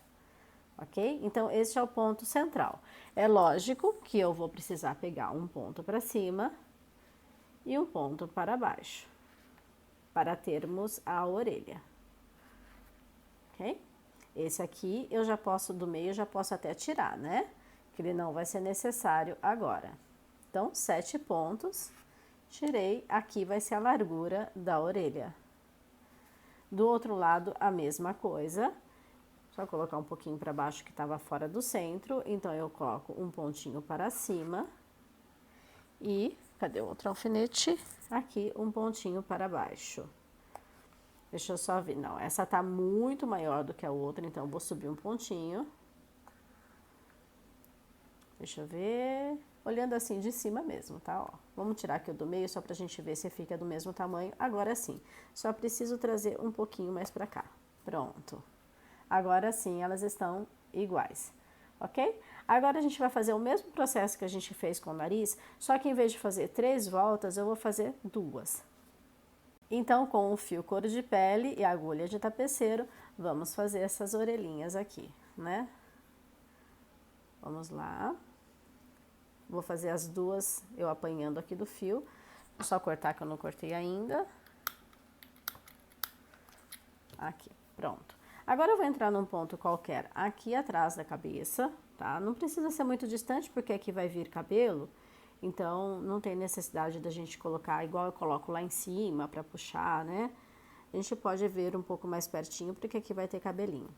ok? Então, este é o ponto central. É lógico que eu vou precisar pegar um ponto para cima e um ponto para baixo, para termos a orelha, ok? Esse aqui eu já posso, do meio, já posso até tirar, né? Que ele não vai ser necessário agora. Então, 7 pontos, tirei, aqui vai ser a largura da orelha. Do outro lado, a mesma coisa, só colocar um pouquinho para baixo que estava fora do centro, então eu coloco um pontinho para cima e, cadê o outro alfinete? Aqui, um pontinho para baixo. Deixa eu só ver, não, essa tá muito maior do que a outra, então eu vou subir um pontinho. Deixa eu ver, olhando assim de cima mesmo, tá? Ó, vamos tirar aqui o do meio só pra gente ver se fica do mesmo tamanho. Agora sim, só preciso trazer um pouquinho mais pra cá. Pronto. Agora sim, elas estão iguais, ok? Agora a gente vai fazer o mesmo processo que a gente fez com o nariz, só que em vez de fazer 3 voltas, eu vou fazer 2. Então, com o fio couro de pele e a agulha de tapeceiro, vamos fazer essas orelhinhas aqui, né? Vamos lá. Vou fazer as 2, eu apanhando aqui do fio. Vou só cortar que eu não cortei ainda. Aqui, pronto. Agora eu vou entrar num ponto qualquer aqui atrás da cabeça, tá? Não precisa ser muito distante, porque aqui vai vir cabelo. Então, não tem necessidade da gente colocar igual eu coloco lá em cima pra puxar, né? A gente pode ver um pouco mais pertinho, porque aqui vai ter cabelinho.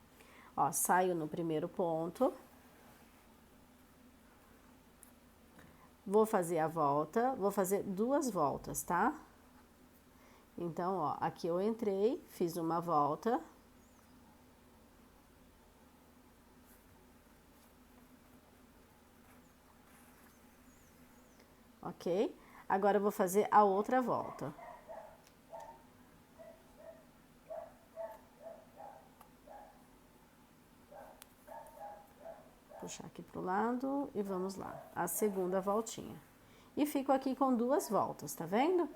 Ó, saio no primeiro ponto. Vou fazer a volta, vou fazer 2 voltas, tá? Então, ó, aqui eu entrei, fiz uma volta. Ok? Agora eu vou fazer a outra volta. Puxar aqui pro lado e vamos lá, a segunda voltinha. E fico aqui com 2 voltas, tá vendo?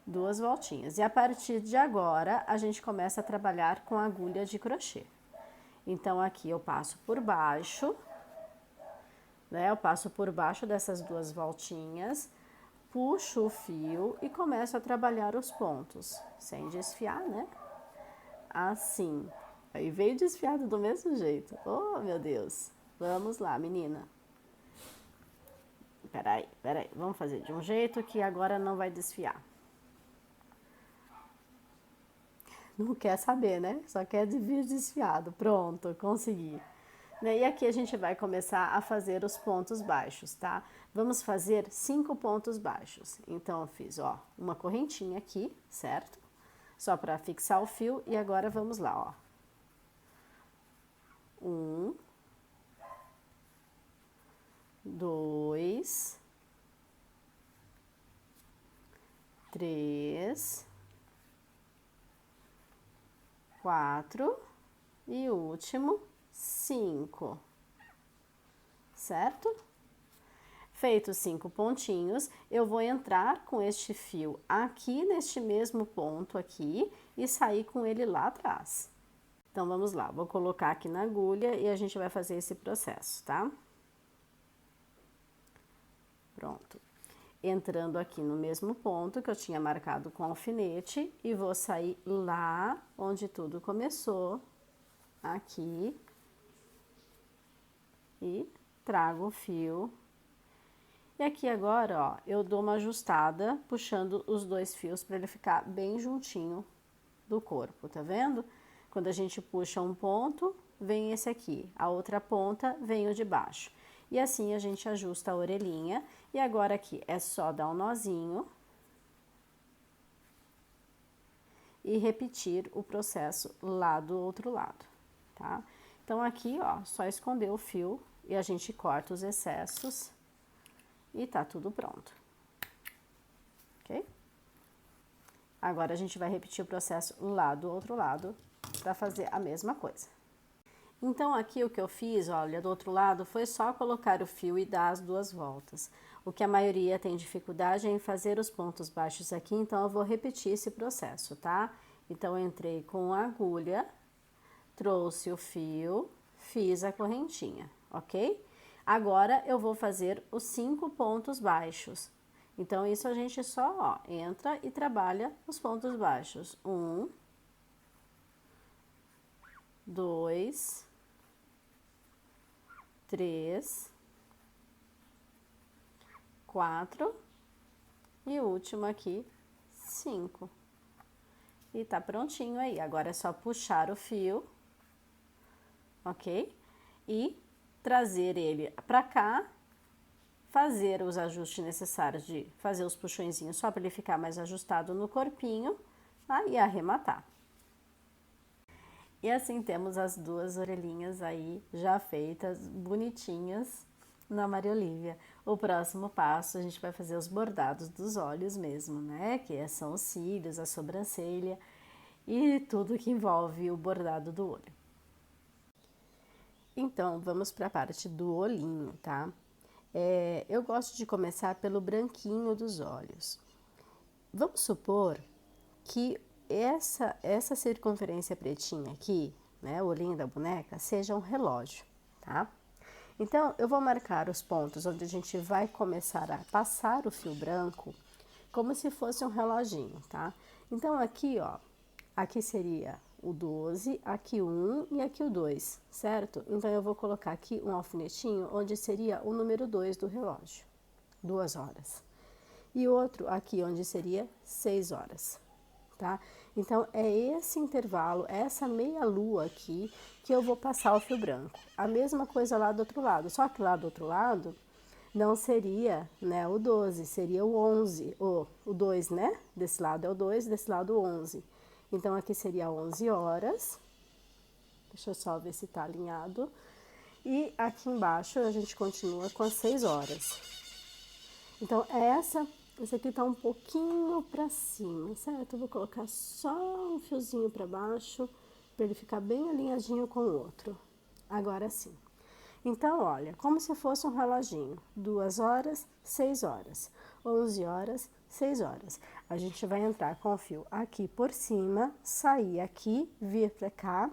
2 voltinhas. E a partir de agora, a gente começa a trabalhar com a agulha de crochê. Então, aqui eu passo por baixo, né? Eu passo por baixo dessas 2 voltinhas, puxo o fio e começo a trabalhar os pontos, sem desfiar, né? Assim. Aí veio desfiado do mesmo jeito. Oh, meu Deus. Vamos lá, menina. Peraí. Vamos fazer de um jeito que agora não vai desfiar. Não quer saber, né? Só quer vir desfiado. Pronto, consegui. E aqui a gente vai começar a fazer os pontos baixos, tá? Vamos fazer 5 pontos baixos. Então, eu fiz, ó, uma correntinha aqui, certo? Só para fixar o fio. E agora vamos lá, ó. 1, 2, 3, 4 e o último 5, certo? Feitos 5 pontinhos, eu vou entrar com este fio aqui neste mesmo ponto aqui e sair com ele lá atrás. Então, vamos lá, vou colocar aqui na agulha e a gente vai fazer esse processo, tá? Pronto. Entrando aqui no mesmo ponto que eu tinha marcado com alfinete e vou sair lá onde tudo começou, aqui, e trago o fio. E aqui agora, ó, eu dou uma ajustada, puxando os 2 fios para ele ficar bem juntinho do corpo, tá vendo? Quando a gente puxa um ponto, vem esse aqui, a outra ponta vem o de baixo. E assim a gente ajusta a orelhinha. E agora aqui é só dar um nozinho e repetir o processo lá do outro lado, tá? Então, aqui, ó, só esconder o fio e a gente corta os excessos e tá tudo pronto, ok? Agora, a gente vai repetir o processo lá do outro lado para fazer a mesma coisa. Então, aqui o que eu fiz, olha, do outro lado, foi só colocar o fio e dar as 2 voltas. O que a maioria tem dificuldade é em fazer os pontos baixos aqui, então eu vou repetir esse processo, tá? Então, eu entrei com a agulha, trouxe o fio, fiz a correntinha, ok? Agora, eu vou fazer os 5 pontos baixos. Então, isso a gente só, ó, entra e trabalha os pontos baixos. 1, 2, 3, 4 e o último aqui, 5. E tá prontinho aí. Agora é só puxar o fio, ok? E trazer ele pra cá, fazer os ajustes necessários de fazer os puxõezinhos só para ele ficar mais ajustado no corpinho, tá? E arrematar. E assim temos as 2 orelhinhas aí já feitas, bonitinhas, na Maria Olivia. O próximo passo a gente vai fazer os bordados dos olhos mesmo, né? Que são os cílios, a sobrancelha e tudo que envolve o bordado do olho. Então, vamos para a parte do olhinho, tá? Eu gosto de começar pelo branquinho dos olhos. Vamos supor que essa circunferência pretinha aqui, né, o olhinho da boneca, seja um relógio, tá? Então, eu vou marcar os pontos onde a gente vai começar a passar o fio branco como se fosse um reloginho, tá? Então, aqui, ó, aqui seria o 12, aqui o 1 e aqui o 2, certo? Então, eu vou colocar aqui um alfinetinho onde seria o número 2 do relógio, 2 horas. E outro aqui onde seria 6 horas, tá? Então, é esse intervalo, essa meia lua aqui, que eu vou passar o fio branco. A mesma coisa lá do outro lado, só que lá do outro lado não seria, né, o 12, seria o 11, o 2, né? Desse lado é o 2, desse lado o 11. Então, aqui seria 11 horas. Deixa eu só ver se tá alinhado. E aqui embaixo a gente continua com as 6 horas. Então, esse aqui tá um pouquinho pra cima, certo? Eu vou colocar só um fiozinho pra baixo, pra ele ficar bem alinhadinho com o outro. Agora sim. Então, olha, como se fosse um reloginho. 2 horas, 6 horas. 11 horas, 6 horas. A gente vai entrar com o fio aqui por cima, sair aqui, vir pra cá.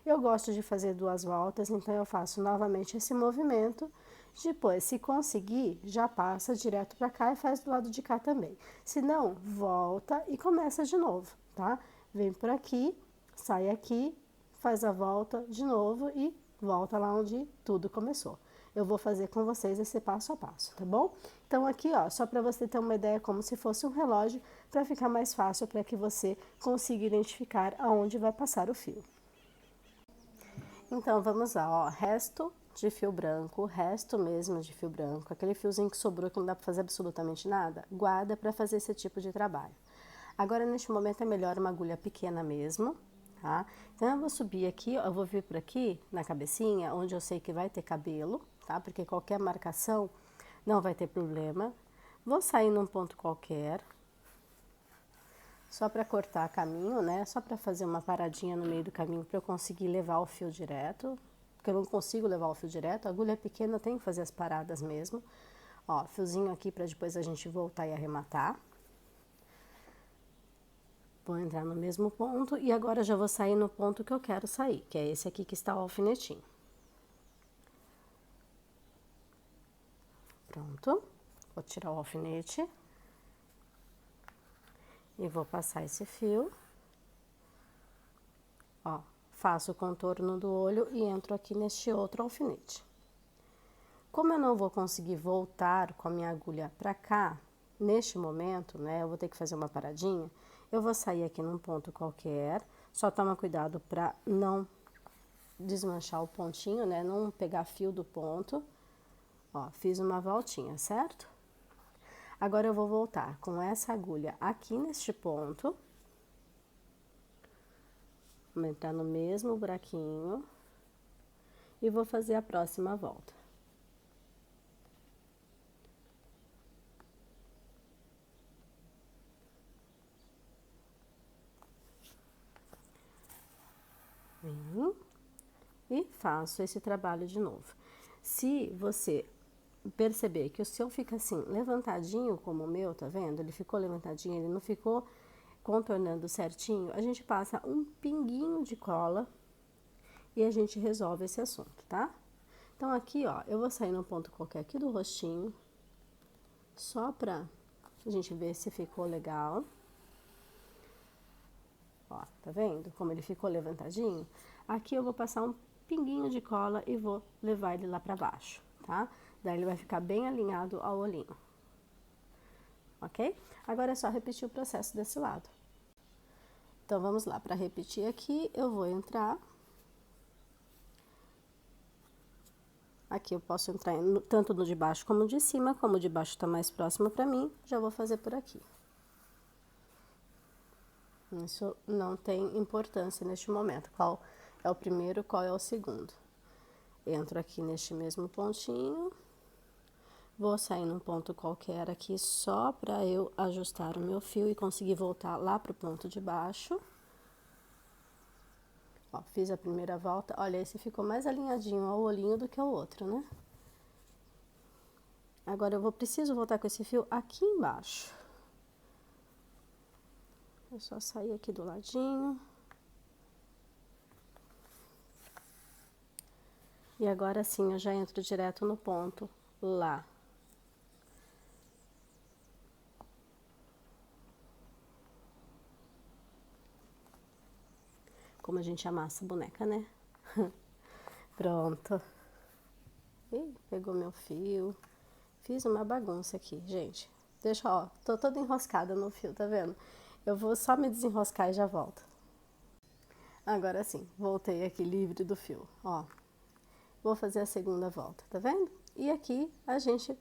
Eu gosto de fazer 2 voltas, então eu faço novamente esse movimento. Depois, se conseguir, já passa direto pra cá e faz do lado de cá também. Se não, volta e começa de novo, tá? Vem por aqui, sai aqui, faz a volta de novo e volta lá onde tudo começou. Eu vou fazer com vocês esse passo a passo, tá bom? Então aqui, ó, só para você ter uma ideia como se fosse um relógio, para ficar mais fácil para que você consiga identificar aonde vai passar o fio. Então vamos lá, ó, resto de fio branco, resto mesmo de fio branco, aquele fiozinho que sobrou que não dá para fazer absolutamente nada, guarda para fazer esse tipo de trabalho. Agora neste momento é melhor uma agulha pequena mesmo, tá? Então eu vou subir aqui, eu vou vir por aqui na cabecinha, onde eu sei que vai ter cabelo, tá? Porque qualquer marcação não vai ter problema. Vou sair num ponto qualquer, só para cortar caminho, né? Só para fazer uma paradinha no meio do caminho para eu conseguir levar o fio direto, porque eu não consigo levar o fio direto, a agulha é pequena, tem que fazer as paradas mesmo. Ó, fiozinho aqui para depois a gente voltar e arrematar. Vou entrar no mesmo ponto e agora já vou sair no ponto que eu quero sair, que é esse aqui que está o alfinetinho. Pronto. Vou tirar o alfinete. E vou passar esse fio. Ó, faço o contorno do olho e entro aqui neste outro alfinete. Como eu não vou conseguir voltar com a minha agulha pra cá, neste momento, né, eu vou ter que fazer uma paradinha, eu vou sair aqui num ponto qualquer, só toma cuidado pra não desmanchar o pontinho, né, não pegar fio do ponto. Ó, fiz uma voltinha, certo? Agora eu vou voltar com essa agulha aqui neste ponto. Vou entrar no mesmo buraquinho e vou fazer a próxima volta. Venho e faço esse trabalho de novo. Se você perceber que o seu fica assim, levantadinho como o meu, tá vendo? Ele ficou levantadinho, ele não ficou contornando certinho, a gente passa um pinguinho de cola e a gente resolve esse assunto, tá? Então, aqui, ó, eu vou sair num ponto qualquer aqui do rostinho, só pra a gente ver se ficou legal. Ó, tá vendo como ele ficou levantadinho? Aqui eu vou passar um pinguinho de cola e vou levar ele lá pra baixo, tá? Daí ele vai ficar bem alinhado ao olhinho. Ok? Agora é só repetir o processo desse lado. Então, vamos lá. Para repetir aqui, eu vou entrar. Aqui eu posso entrar tanto no de baixo como no de cima. Como o de baixo tá mais próximo pra mim, já vou fazer por aqui. Isso não tem importância neste momento. Qual é o primeiro, qual é o segundo. Entro aqui neste mesmo pontinho. Vou sair num ponto qualquer aqui só para eu ajustar o meu fio e conseguir voltar lá pro ponto de baixo. Ó, fiz a primeira volta. Olha, esse ficou mais alinhadinho ao olhinho do que o outro, né? Agora, eu preciso voltar com esse fio aqui embaixo. É só sair aqui do ladinho. E agora sim, eu já entro direto no ponto lá. Como a gente amassa a boneca, né? Pronto. Ih, pegou meu fio. Fiz uma bagunça aqui, gente. Deixa, ó, tô toda enroscada no fio, tá vendo? Eu vou só me desenroscar e já volto. Agora sim, voltei aqui livre do fio, ó. Vou fazer a segunda volta, tá vendo? E aqui a gente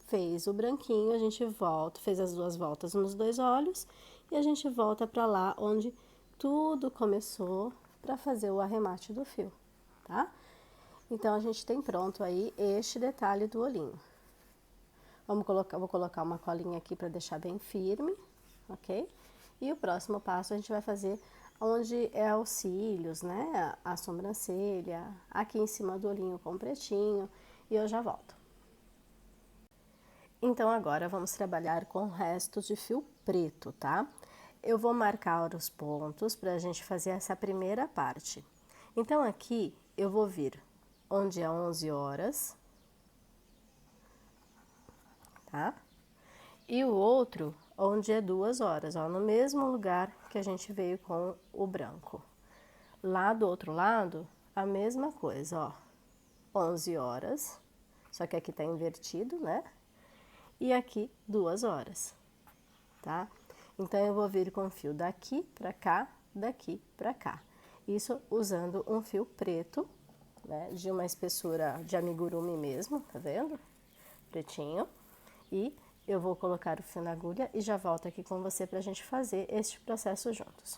fez o branquinho, a gente volta, fez as duas voltas nos dois olhos e a gente volta pra lá onde tudo começou pra fazer o arremate do fio, tá? Então, a gente tem pronto aí este detalhe do olhinho. Vou colocar uma colinha aqui pra deixar bem firme, ok? E o próximo passo a gente vai fazer onde é os cílios, né? A sobrancelha, aqui em cima do olhinho com pretinho, e eu já volto. Então, agora vamos trabalhar com restos de fio preto, tá? Eu vou marcar os pontos pra gente fazer essa primeira parte. Então, aqui eu vou vir onde é 11 horas, tá? E o outro onde é 2 horas, ó, no mesmo lugar que a gente veio com o branco. Lá do outro lado, a mesma coisa, ó, 11 horas, só que aqui tá invertido, né? E aqui 2 horas, tá? Então, eu vou vir com o fio daqui pra cá. Isso usando um fio preto, né? De uma espessura de amigurumi mesmo, tá vendo? Pretinho. E eu vou colocar o fio na agulha e já volto aqui com você pra gente fazer este processo juntos.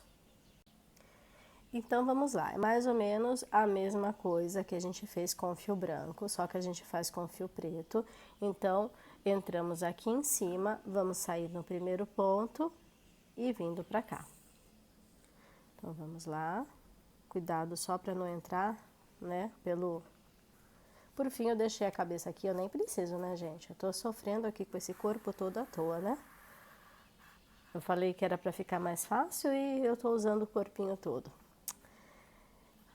Então, vamos lá. É mais ou menos a mesma coisa que a gente fez com o fio branco, só que a gente faz com o fio preto. Então, entramos aqui em cima, vamos sair no primeiro ponto e vindo pra cá. Então, vamos lá. Cuidado só pra não entrar, né, Por fim, eu deixei a cabeça aqui, eu nem preciso, né, gente? Eu tô sofrendo aqui com esse corpo todo à toa, né? Eu falei que era pra ficar mais fácil e eu tô usando o corpinho todo.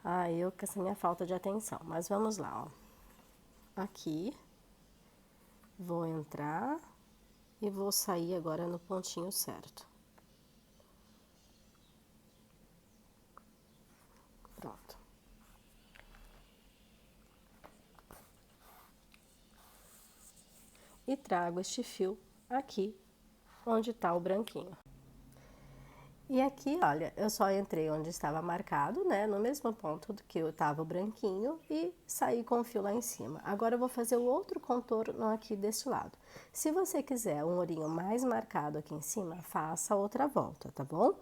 Ah, eu com essa minha falta de atenção. Mas vamos lá, ó. Aqui. Vou entrar e vou sair agora no pontinho certo. Pronto. E trago este fio aqui, onde tá o branquinho. E aqui, olha, eu só entrei onde estava marcado, né, no mesmo ponto do que eu tava o branquinho e saí com o fio lá em cima. Agora eu vou fazer o outro contorno aqui deste lado. Se você quiser um olhinho mais marcado aqui em cima, faça outra volta, tá bom?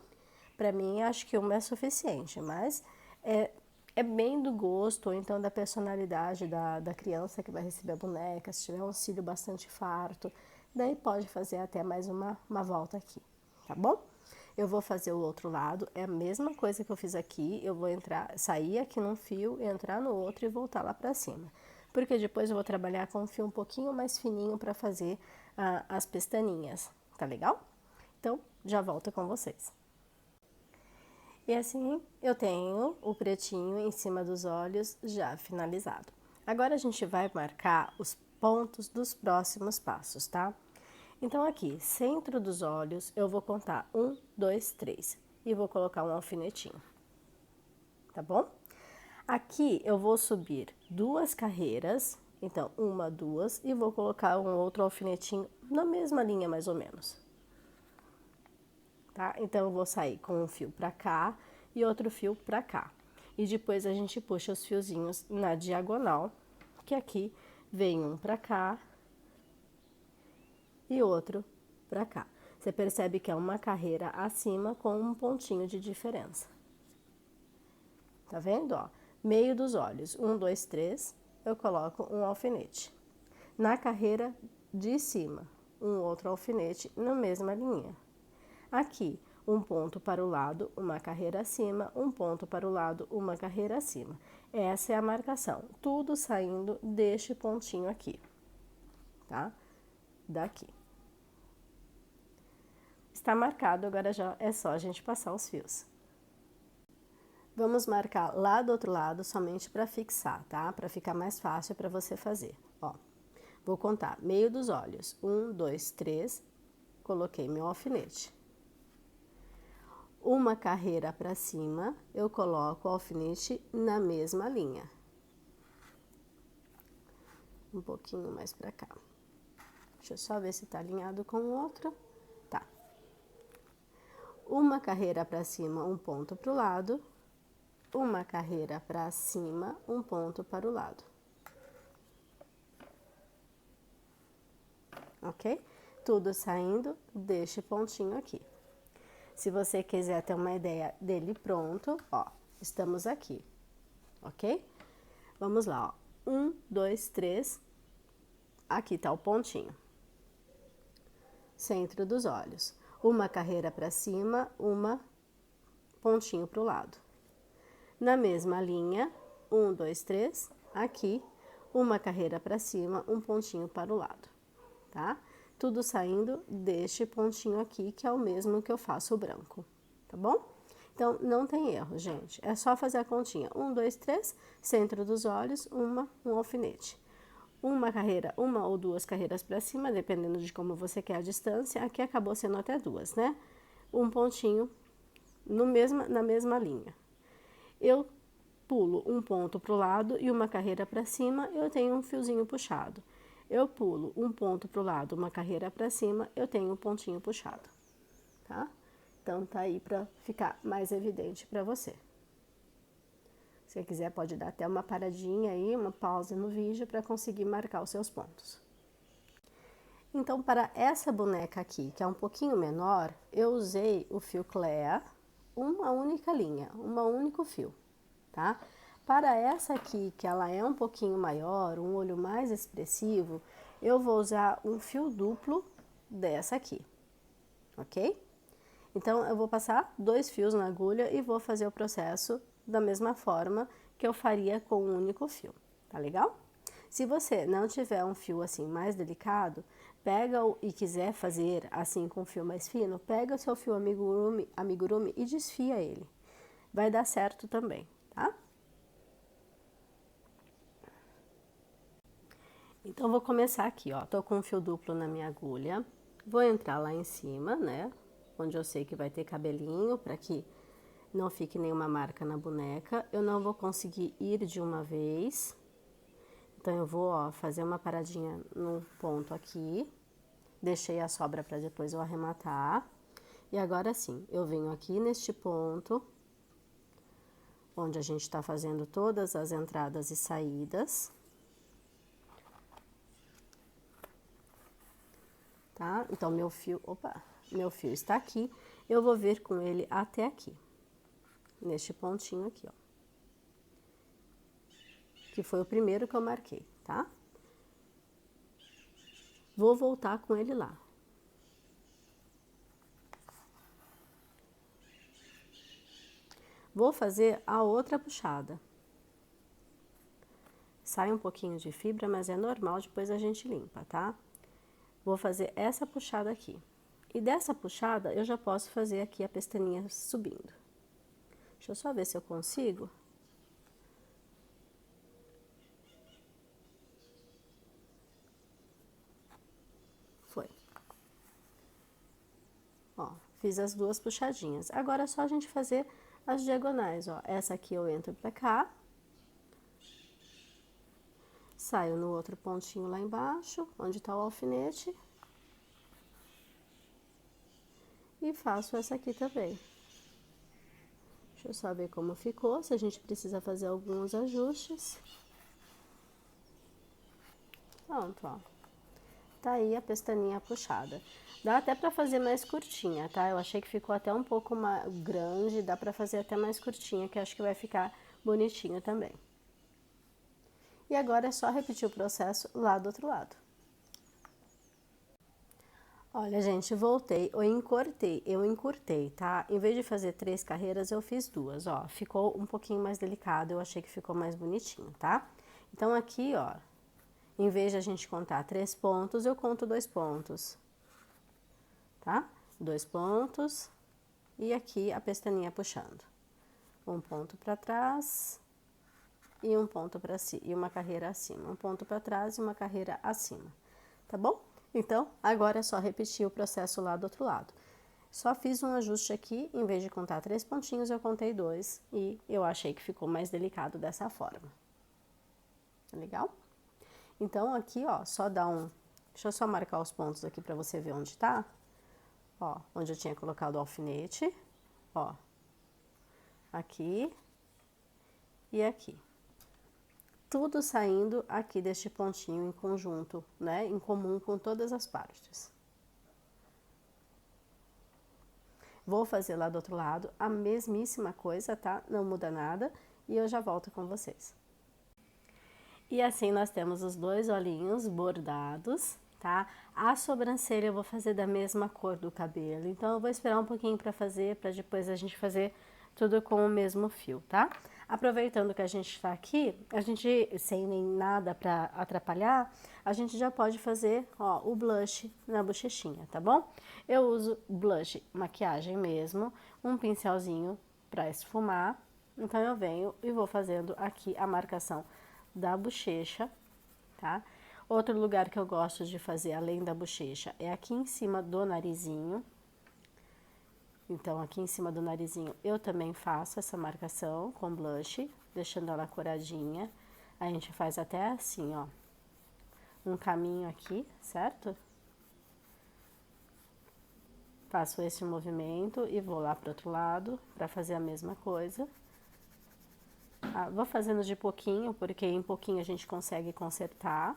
Pra mim, acho que uma é suficiente, mas é bem do gosto, ou então da personalidade da criança que vai receber a boneca, se tiver um cílio bastante farto, daí pode fazer até mais uma volta aqui, tá bom? Eu vou fazer o outro lado, é a mesma coisa que eu fiz aqui, eu vou sair aqui num fio, entrar no outro e voltar lá pra cima. Porque depois eu vou trabalhar com um fio um pouquinho mais fininho pra fazer as pestaninhas, tá legal? Então, já volto com vocês. E assim, eu tenho o pretinho em cima dos olhos já finalizado. Agora a gente vai marcar os pontos dos próximos passos, tá? Então aqui, centro dos olhos, eu vou contar 1, 2, 3 e vou colocar um alfinetinho, tá bom? Aqui eu vou subir 2 carreiras, então 1, 2 e vou colocar um outro alfinetinho na mesma linha mais ou menos. Tá? Então eu vou sair com um fio pra cá e outro fio pra cá. E depois a gente puxa os fiozinhos na diagonal, que aqui vem um pra cá e outro pra cá. Você percebe que é uma carreira acima com um pontinho de diferença. Tá vendo, ó? Meio dos olhos, 1, 2, 3, eu coloco um alfinete. Na carreira de cima, um outro alfinete na mesma linha. Aqui, um ponto para o lado, uma carreira acima, um ponto para o lado, uma carreira acima. Essa é a marcação, tudo saindo deste pontinho aqui, tá? Daqui. Está marcado, agora já é só a gente passar os fios. Vamos marcar lá do outro lado somente para fixar, tá? Para ficar mais fácil para você fazer, ó. Vou contar meio dos olhos, 1, 2, 3, coloquei meu alfinete. Uma carreira para cima, eu coloco o alfinete na mesma linha. Um pouquinho mais para cá. Deixa eu só ver se tá alinhado com o outro. Tá. Uma carreira para cima, um ponto para o lado. Uma carreira para cima, um ponto para o lado. Ok? Tudo saindo deste pontinho aqui. Se você quiser ter uma ideia dele pronto, ó, estamos aqui, ok? Vamos lá, ó. 1, 2, 3, aqui tá o pontinho. Centro dos olhos. Uma carreira para cima, uma pontinho para o lado. Na mesma linha, 1, 2, 3, aqui, uma carreira para cima, um pontinho para o lado, tá? Tudo saindo deste pontinho aqui, que é o mesmo que eu faço o branco, tá bom? Então, não tem erro, gente. É só fazer a continha. 1, 2, 3, centro dos olhos, um alfinete. Uma carreira, uma ou 2 carreiras para cima, dependendo de como você quer a distância. Aqui acabou sendo até 2, né? Um pontinho na mesma linha. Eu pulo um ponto para o lado e uma carreira para cima, eu tenho um fiozinho puxado. Eu pulo um ponto para o lado, uma carreira para cima, eu tenho um pontinho puxado, tá? Então, tá aí para ficar mais evidente para você. Se você quiser, pode dar até uma paradinha aí, uma pausa no vídeo para conseguir marcar os seus pontos. Então, para essa boneca aqui, que é um pouquinho menor, eu usei o fio Clea, uma única linha, um único fio, tá? Para essa aqui, que ela é um pouquinho maior, um olho mais expressivo, eu vou usar um fio duplo dessa aqui, ok? Então, eu vou passar 2 fios na agulha e vou fazer o processo da mesma forma que eu faria com um único fio, tá legal? Se você não tiver um fio assim mais delicado, e quiser fazer assim com um fio mais fino, pega o seu fio amigurumi e desfia ele. Vai dar certo também, tá? Então, vou começar aqui, ó. Tô com um fio duplo na minha agulha. Vou entrar lá em cima, né? Onde eu sei que vai ter cabelinho, para que não fique nenhuma marca na boneca. Eu não vou conseguir ir de uma vez. Então, eu vou, ó, fazer uma paradinha no ponto aqui. Deixei a sobra para depois eu arrematar. E agora sim, eu venho aqui neste ponto, onde a gente tá fazendo todas as entradas e saídas. Tá? Então, meu fio está aqui, eu vou vir com ele até aqui, neste pontinho aqui, ó. Que foi o primeiro que eu marquei, tá? Vou voltar com ele lá. Vou fazer a outra puxada. Sai um pouquinho de fibra, mas é normal, depois a gente limpa, tá? Vou fazer essa puxada aqui. E dessa puxada, eu já posso fazer aqui a pestaninha subindo. Deixa eu só ver se eu consigo. Foi. Ó, fiz as duas puxadinhas. Agora é só a gente fazer as diagonais, ó. Essa aqui eu entro pra cá. Saio no outro pontinho lá embaixo, onde tá o alfinete. E faço essa aqui também. Deixa eu só ver como ficou, se a gente precisa fazer alguns ajustes. Pronto, ó. Tá aí a pestaninha puxada. Dá até pra fazer mais curtinha, tá? Eu achei que ficou até um pouco grande, dá pra fazer até mais curtinha, que acho que vai ficar bonitinho também. E agora é só repetir o processo lá do outro lado. Olha, gente, voltei, eu encurtei, tá? Em vez de fazer 3 carreiras, eu fiz 2, ó. Ficou um pouquinho mais delicado, eu achei que ficou mais bonitinho, tá? Então, aqui, ó, em vez de a gente contar 3 pontos, eu conto 2 pontos, tá? 2 pontos e aqui a pestaninha puxando. Um ponto pra trás e um ponto pra cima, e uma carreira acima. Um ponto pra trás e uma carreira acima, tá bom? Então, agora é só repetir o processo lá do outro lado. Só fiz um ajuste aqui, em vez de contar 3 pontinhos, eu contei 2 e eu achei que ficou mais delicado dessa forma. Legal? Então, aqui, ó, só dá um... Deixa eu só marcar os pontos aqui pra você ver onde tá. Ó, onde eu tinha colocado o alfinete, ó. Aqui e aqui. Tudo saindo aqui deste pontinho em conjunto, né? Em comum com todas as partes. Vou fazer lá do outro lado a mesmíssima coisa, tá? Não muda nada e eu já volto com vocês. E assim nós temos os 2 olhinhos bordados, tá? A sobrancelha eu vou fazer da mesma cor do cabelo, então eu vou esperar um pouquinho pra fazer, pra depois a gente fazer tudo com o mesmo fio, tá? Aproveitando que a gente tá aqui, a gente, sem nem nada pra atrapalhar, a gente já pode fazer, ó, o blush na bochechinha, tá bom? Eu uso blush maquiagem mesmo, um pincelzinho pra esfumar, então eu venho e vou fazendo aqui a marcação da bochecha, tá? Outro lugar que eu gosto de fazer além da bochecha é aqui em cima do narizinho. Então, aqui em cima do narizinho eu também faço essa marcação com blush, deixando ela coradinha. A gente faz até assim, ó, um caminho aqui, certo? Faço esse movimento e vou lá pro outro lado para fazer a mesma coisa. Vou fazendo de pouquinho, porque em pouquinho a gente consegue consertar.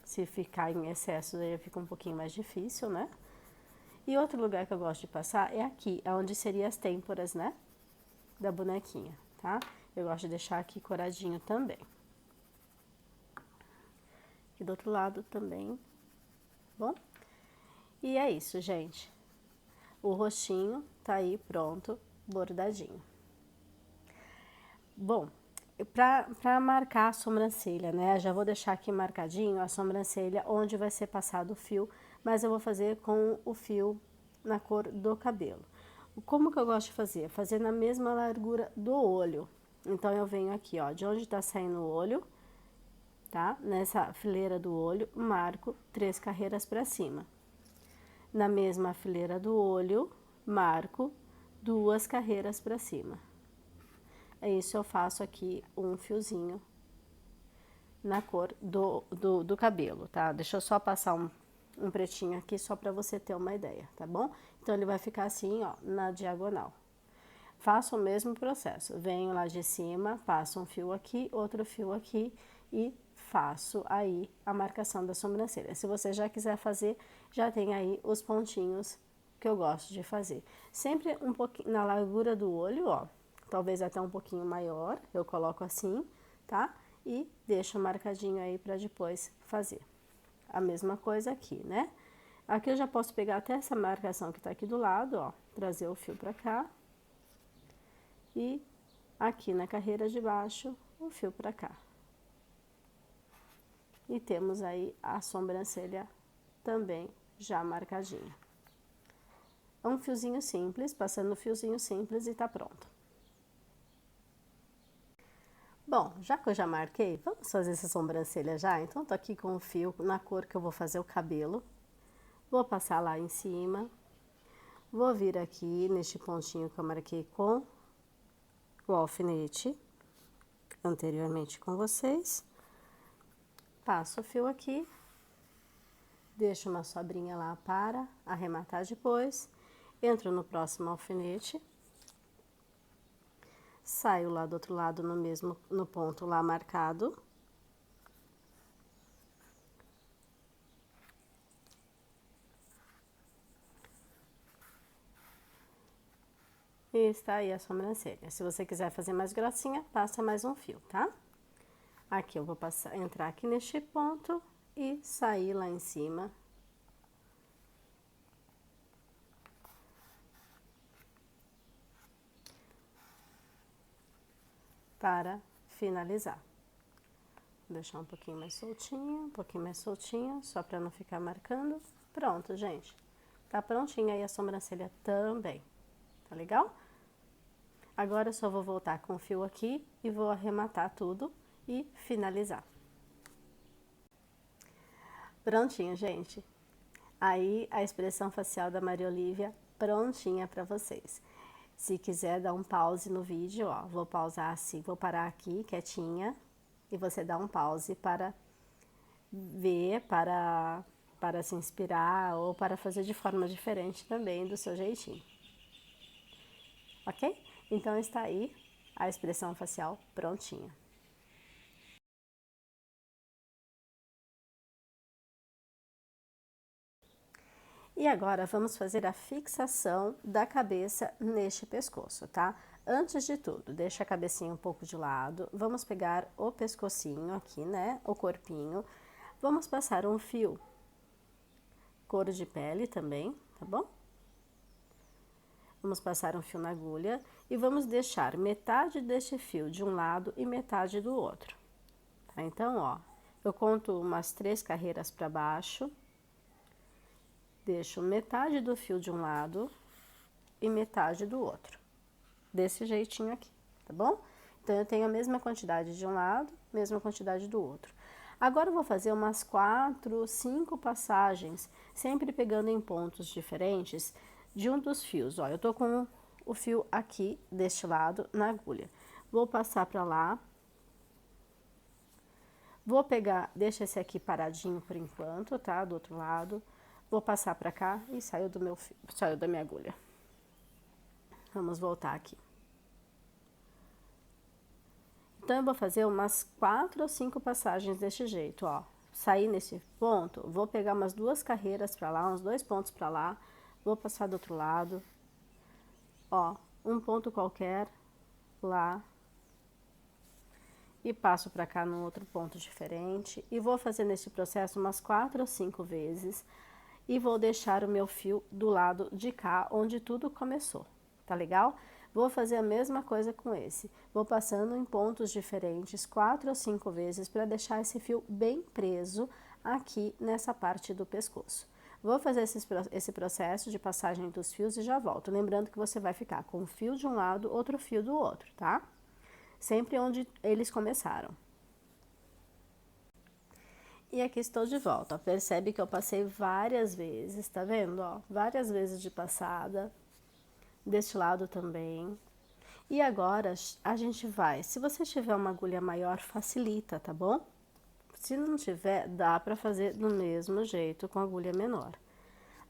Se ficar em excesso, aí fica um pouquinho mais difícil, né? E outro lugar que eu gosto de passar é aqui, onde seriam as têmporas, né? Da bonequinha, tá? Eu gosto de deixar aqui coradinho também. E do outro lado também, bom? E é isso, gente. O rostinho tá aí pronto, bordadinho. Bom, pra marcar a sobrancelha, né? Já vou deixar aqui marcadinho a sobrancelha onde vai ser passado o fio, mas eu vou fazer com o fio na cor do cabelo. Como que eu gosto de fazer? Fazer na mesma largura do olho. Então, eu venho aqui, ó, de onde tá saindo o olho, tá? Nessa fileira do olho, marco 3 carreiras pra cima. Na mesma fileira do olho, marco 2 carreiras pra cima. É isso, eu faço aqui um fiozinho na cor do cabelo, tá? Deixa eu só passar um pretinho aqui só pra você ter uma ideia, tá bom? Então, ele vai ficar assim, ó, na diagonal. Faço o mesmo processo, venho lá de cima, passo um fio aqui, outro fio aqui e faço aí a marcação da sobrancelha. Se você já quiser fazer, já tem aí os pontinhos que eu gosto de fazer. Sempre um pouquinho na largura do olho, ó, talvez até um pouquinho maior, eu coloco assim, tá? E deixo marcadinho aí pra depois fazer. A mesma coisa aqui, né? Aqui eu já posso pegar até essa marcação que tá aqui do lado, ó, trazer o fio pra cá. E aqui na carreira de baixo, o fio pra cá. E temos aí a sobrancelha também já marcadinha. um fiozinho simples, passando o fiozinho simples e tá pronto. Bom, já que eu já marquei, vamos fazer essa sobrancelha já? Então, tô aqui com o fio na cor que eu vou fazer o cabelo. Vou passar lá em cima. Vou vir aqui neste pontinho que eu marquei com o alfinete, anteriormente com vocês. Passo o fio aqui. Deixo uma sobrinha lá para arrematar depois. Entro no próximo alfinete. Saio lá do outro lado no ponto lá marcado. E está aí a sobrancelha. Se você quiser fazer mais grossinha, passa mais um fio, tá? Aqui eu vou entrar aqui neste ponto e sair lá em cima. Para finalizar. Vou deixar um pouquinho mais soltinha, só para não ficar marcando. Pronto, gente. Tá prontinha aí a sobrancelha também. Tá legal? Agora eu só vou voltar com o fio aqui e vou arrematar tudo e finalizar. Prontinho, gente. Aí a expressão facial da Maria Olívia prontinha para vocês. Se quiser dar um pause no vídeo, ó, vou pausar assim, vou parar aqui quietinha e você dá um pause para ver, para se inspirar ou para fazer de forma diferente também do seu jeitinho. Ok? Então está aí a expressão facial prontinha. E agora vamos fazer a fixação da cabeça neste pescoço, tá? Antes de tudo, deixa a cabecinha um pouco de lado, vamos pegar o pescocinho aqui, né? O corpinho, vamos passar um fio, couro de pele também, tá bom? Vamos passar um fio na agulha e vamos deixar metade deste fio de um lado e metade do outro, tá? Então, ó, eu conto umas 3 carreiras para baixo. Deixo metade do fio de um lado e metade do outro. Desse jeitinho aqui, tá bom? Então, eu tenho a mesma quantidade de um lado, mesma quantidade do outro. Agora, eu vou fazer umas 4, 5 passagens, sempre pegando em pontos diferentes de um dos fios. Ó, eu tô com o fio aqui, deste lado, na agulha. Vou passar pra lá. Vou pegar, deixa esse aqui paradinho por enquanto, tá? Do outro lado. Vou passar pra cá e saiu do meu fio, saiu da minha agulha. Vamos voltar aqui. Então, eu vou fazer umas 4 ou 5 passagens desse jeito, ó. Saí nesse ponto, vou pegar umas 2 carreiras pra lá, uns 2 pontos pra lá. Vou passar do outro lado. Ó, um ponto qualquer lá. E passo pra cá num outro ponto diferente. E vou fazer nesse processo umas 4 ou 5 vezes. E vou deixar o meu fio do lado de cá, onde tudo começou, tá legal? Vou fazer a mesma coisa com esse. Vou passando em pontos diferentes, 4 ou 5 vezes, para deixar esse fio bem preso aqui nessa parte do pescoço. Vou fazer esse processo de passagem dos fios e já volto. Lembrando que você vai ficar com um fio de um lado, outro fio do outro, tá? Sempre onde eles começaram. E aqui estou de volta, ó. Percebe que eu passei várias vezes, tá vendo, ó? Várias vezes de passada, deste lado também. E agora, a gente vai, se você tiver uma agulha maior, facilita, tá bom? Se não tiver, dá pra fazer do mesmo jeito com agulha menor.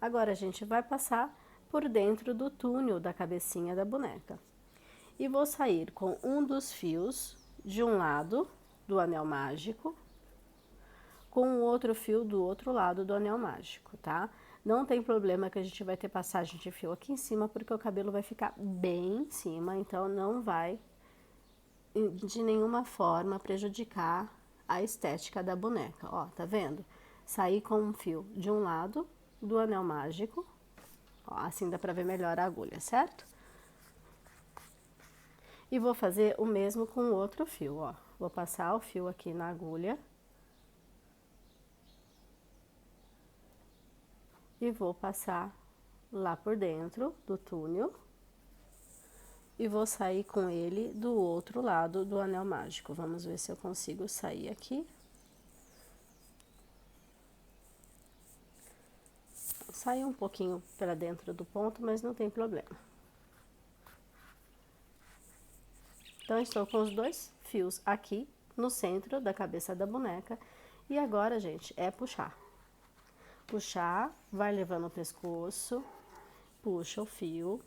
Agora, a gente vai passar por dentro do túnel da cabecinha da boneca. E vou sair com um dos fios de um lado do anel mágico, com o outro fio do outro lado do anel mágico, tá? Não tem problema que a gente vai ter passagem de fio aqui em cima, porque o cabelo vai ficar bem em cima, então não vai de nenhuma forma prejudicar a estética da boneca, ó, tá vendo? Saí com um fio de um lado do anel mágico, ó, assim dá pra ver melhor a agulha, certo? E vou fazer o mesmo com o outro fio, ó. Vou passar o fio aqui na agulha. E vou passar lá por dentro do túnel e vou sair com ele do outro lado do anel mágico. Vamos ver se eu consigo sair aqui. Saiu um pouquinho para dentro do ponto, mas não tem problema. Então, estou com os dois fios aqui no centro da cabeça da boneca. E agora, gente, é puxar. Puxar, vai levando o pescoço, puxa o fio.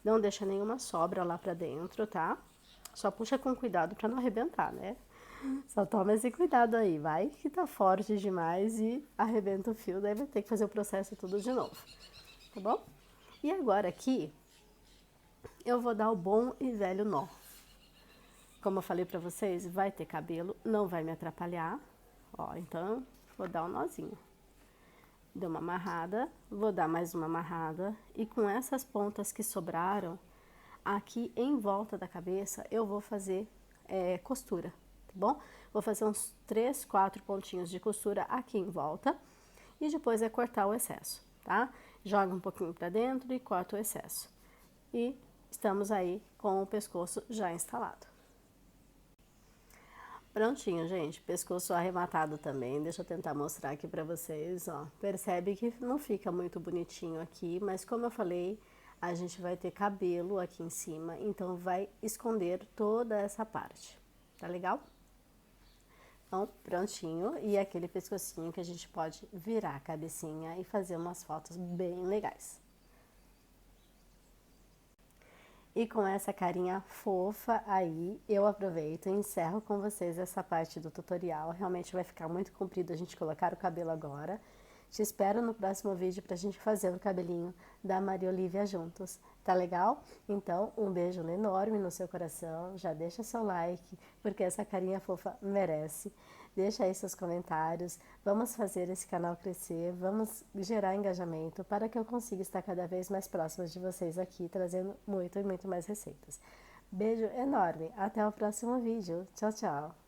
Não deixa nenhuma sobra lá pra dentro, tá? Só puxa com cuidado pra não arrebentar, né? Só toma esse cuidado aí, vai que tá forte demais e arrebenta o fio, daí vai ter que fazer o processo tudo de novo, tá bom? E agora aqui, eu vou dar o bom e velho nó. Como eu falei pra vocês, vai ter cabelo, não vai me atrapalhar. Ó, então, vou dar um nozinho. Deu uma amarrada, vou dar mais uma amarrada. E com essas pontas que sobraram, aqui em volta da cabeça, eu vou fazer costura, tá bom? Vou fazer uns 3, 4 pontinhos de costura aqui em volta. E depois é cortar o excesso, tá? Joga um pouquinho pra dentro e corta o excesso. E estamos aí com o pescoço já instalado. Prontinho, gente, pescoço arrematado também, deixa eu tentar mostrar aqui pra vocês, ó. Percebe que não fica muito bonitinho aqui, mas como eu falei, a gente vai ter cabelo aqui em cima, então vai esconder toda essa parte, tá legal? Então, prontinho, e aquele pescocinho que a gente pode virar a cabecinha e fazer umas fotos bem legais. E com essa carinha fofa aí, eu aproveito e encerro com vocês essa parte do tutorial. Realmente vai ficar muito comprido a gente colocar o cabelo agora. Te espero no próximo vídeo pra gente fazer o cabelinho da Maria Olivia juntos. Tá legal? Então, um beijo enorme no seu coração. Já deixa seu like, porque essa carinha fofa merece. Deixa aí seus comentários. Vamos fazer esse canal crescer. Vamos gerar engajamento para que eu consiga estar cada vez mais próxima de vocês aqui, trazendo muito e muito mais receitas. Beijo enorme. Até o próximo vídeo. Tchau, tchau.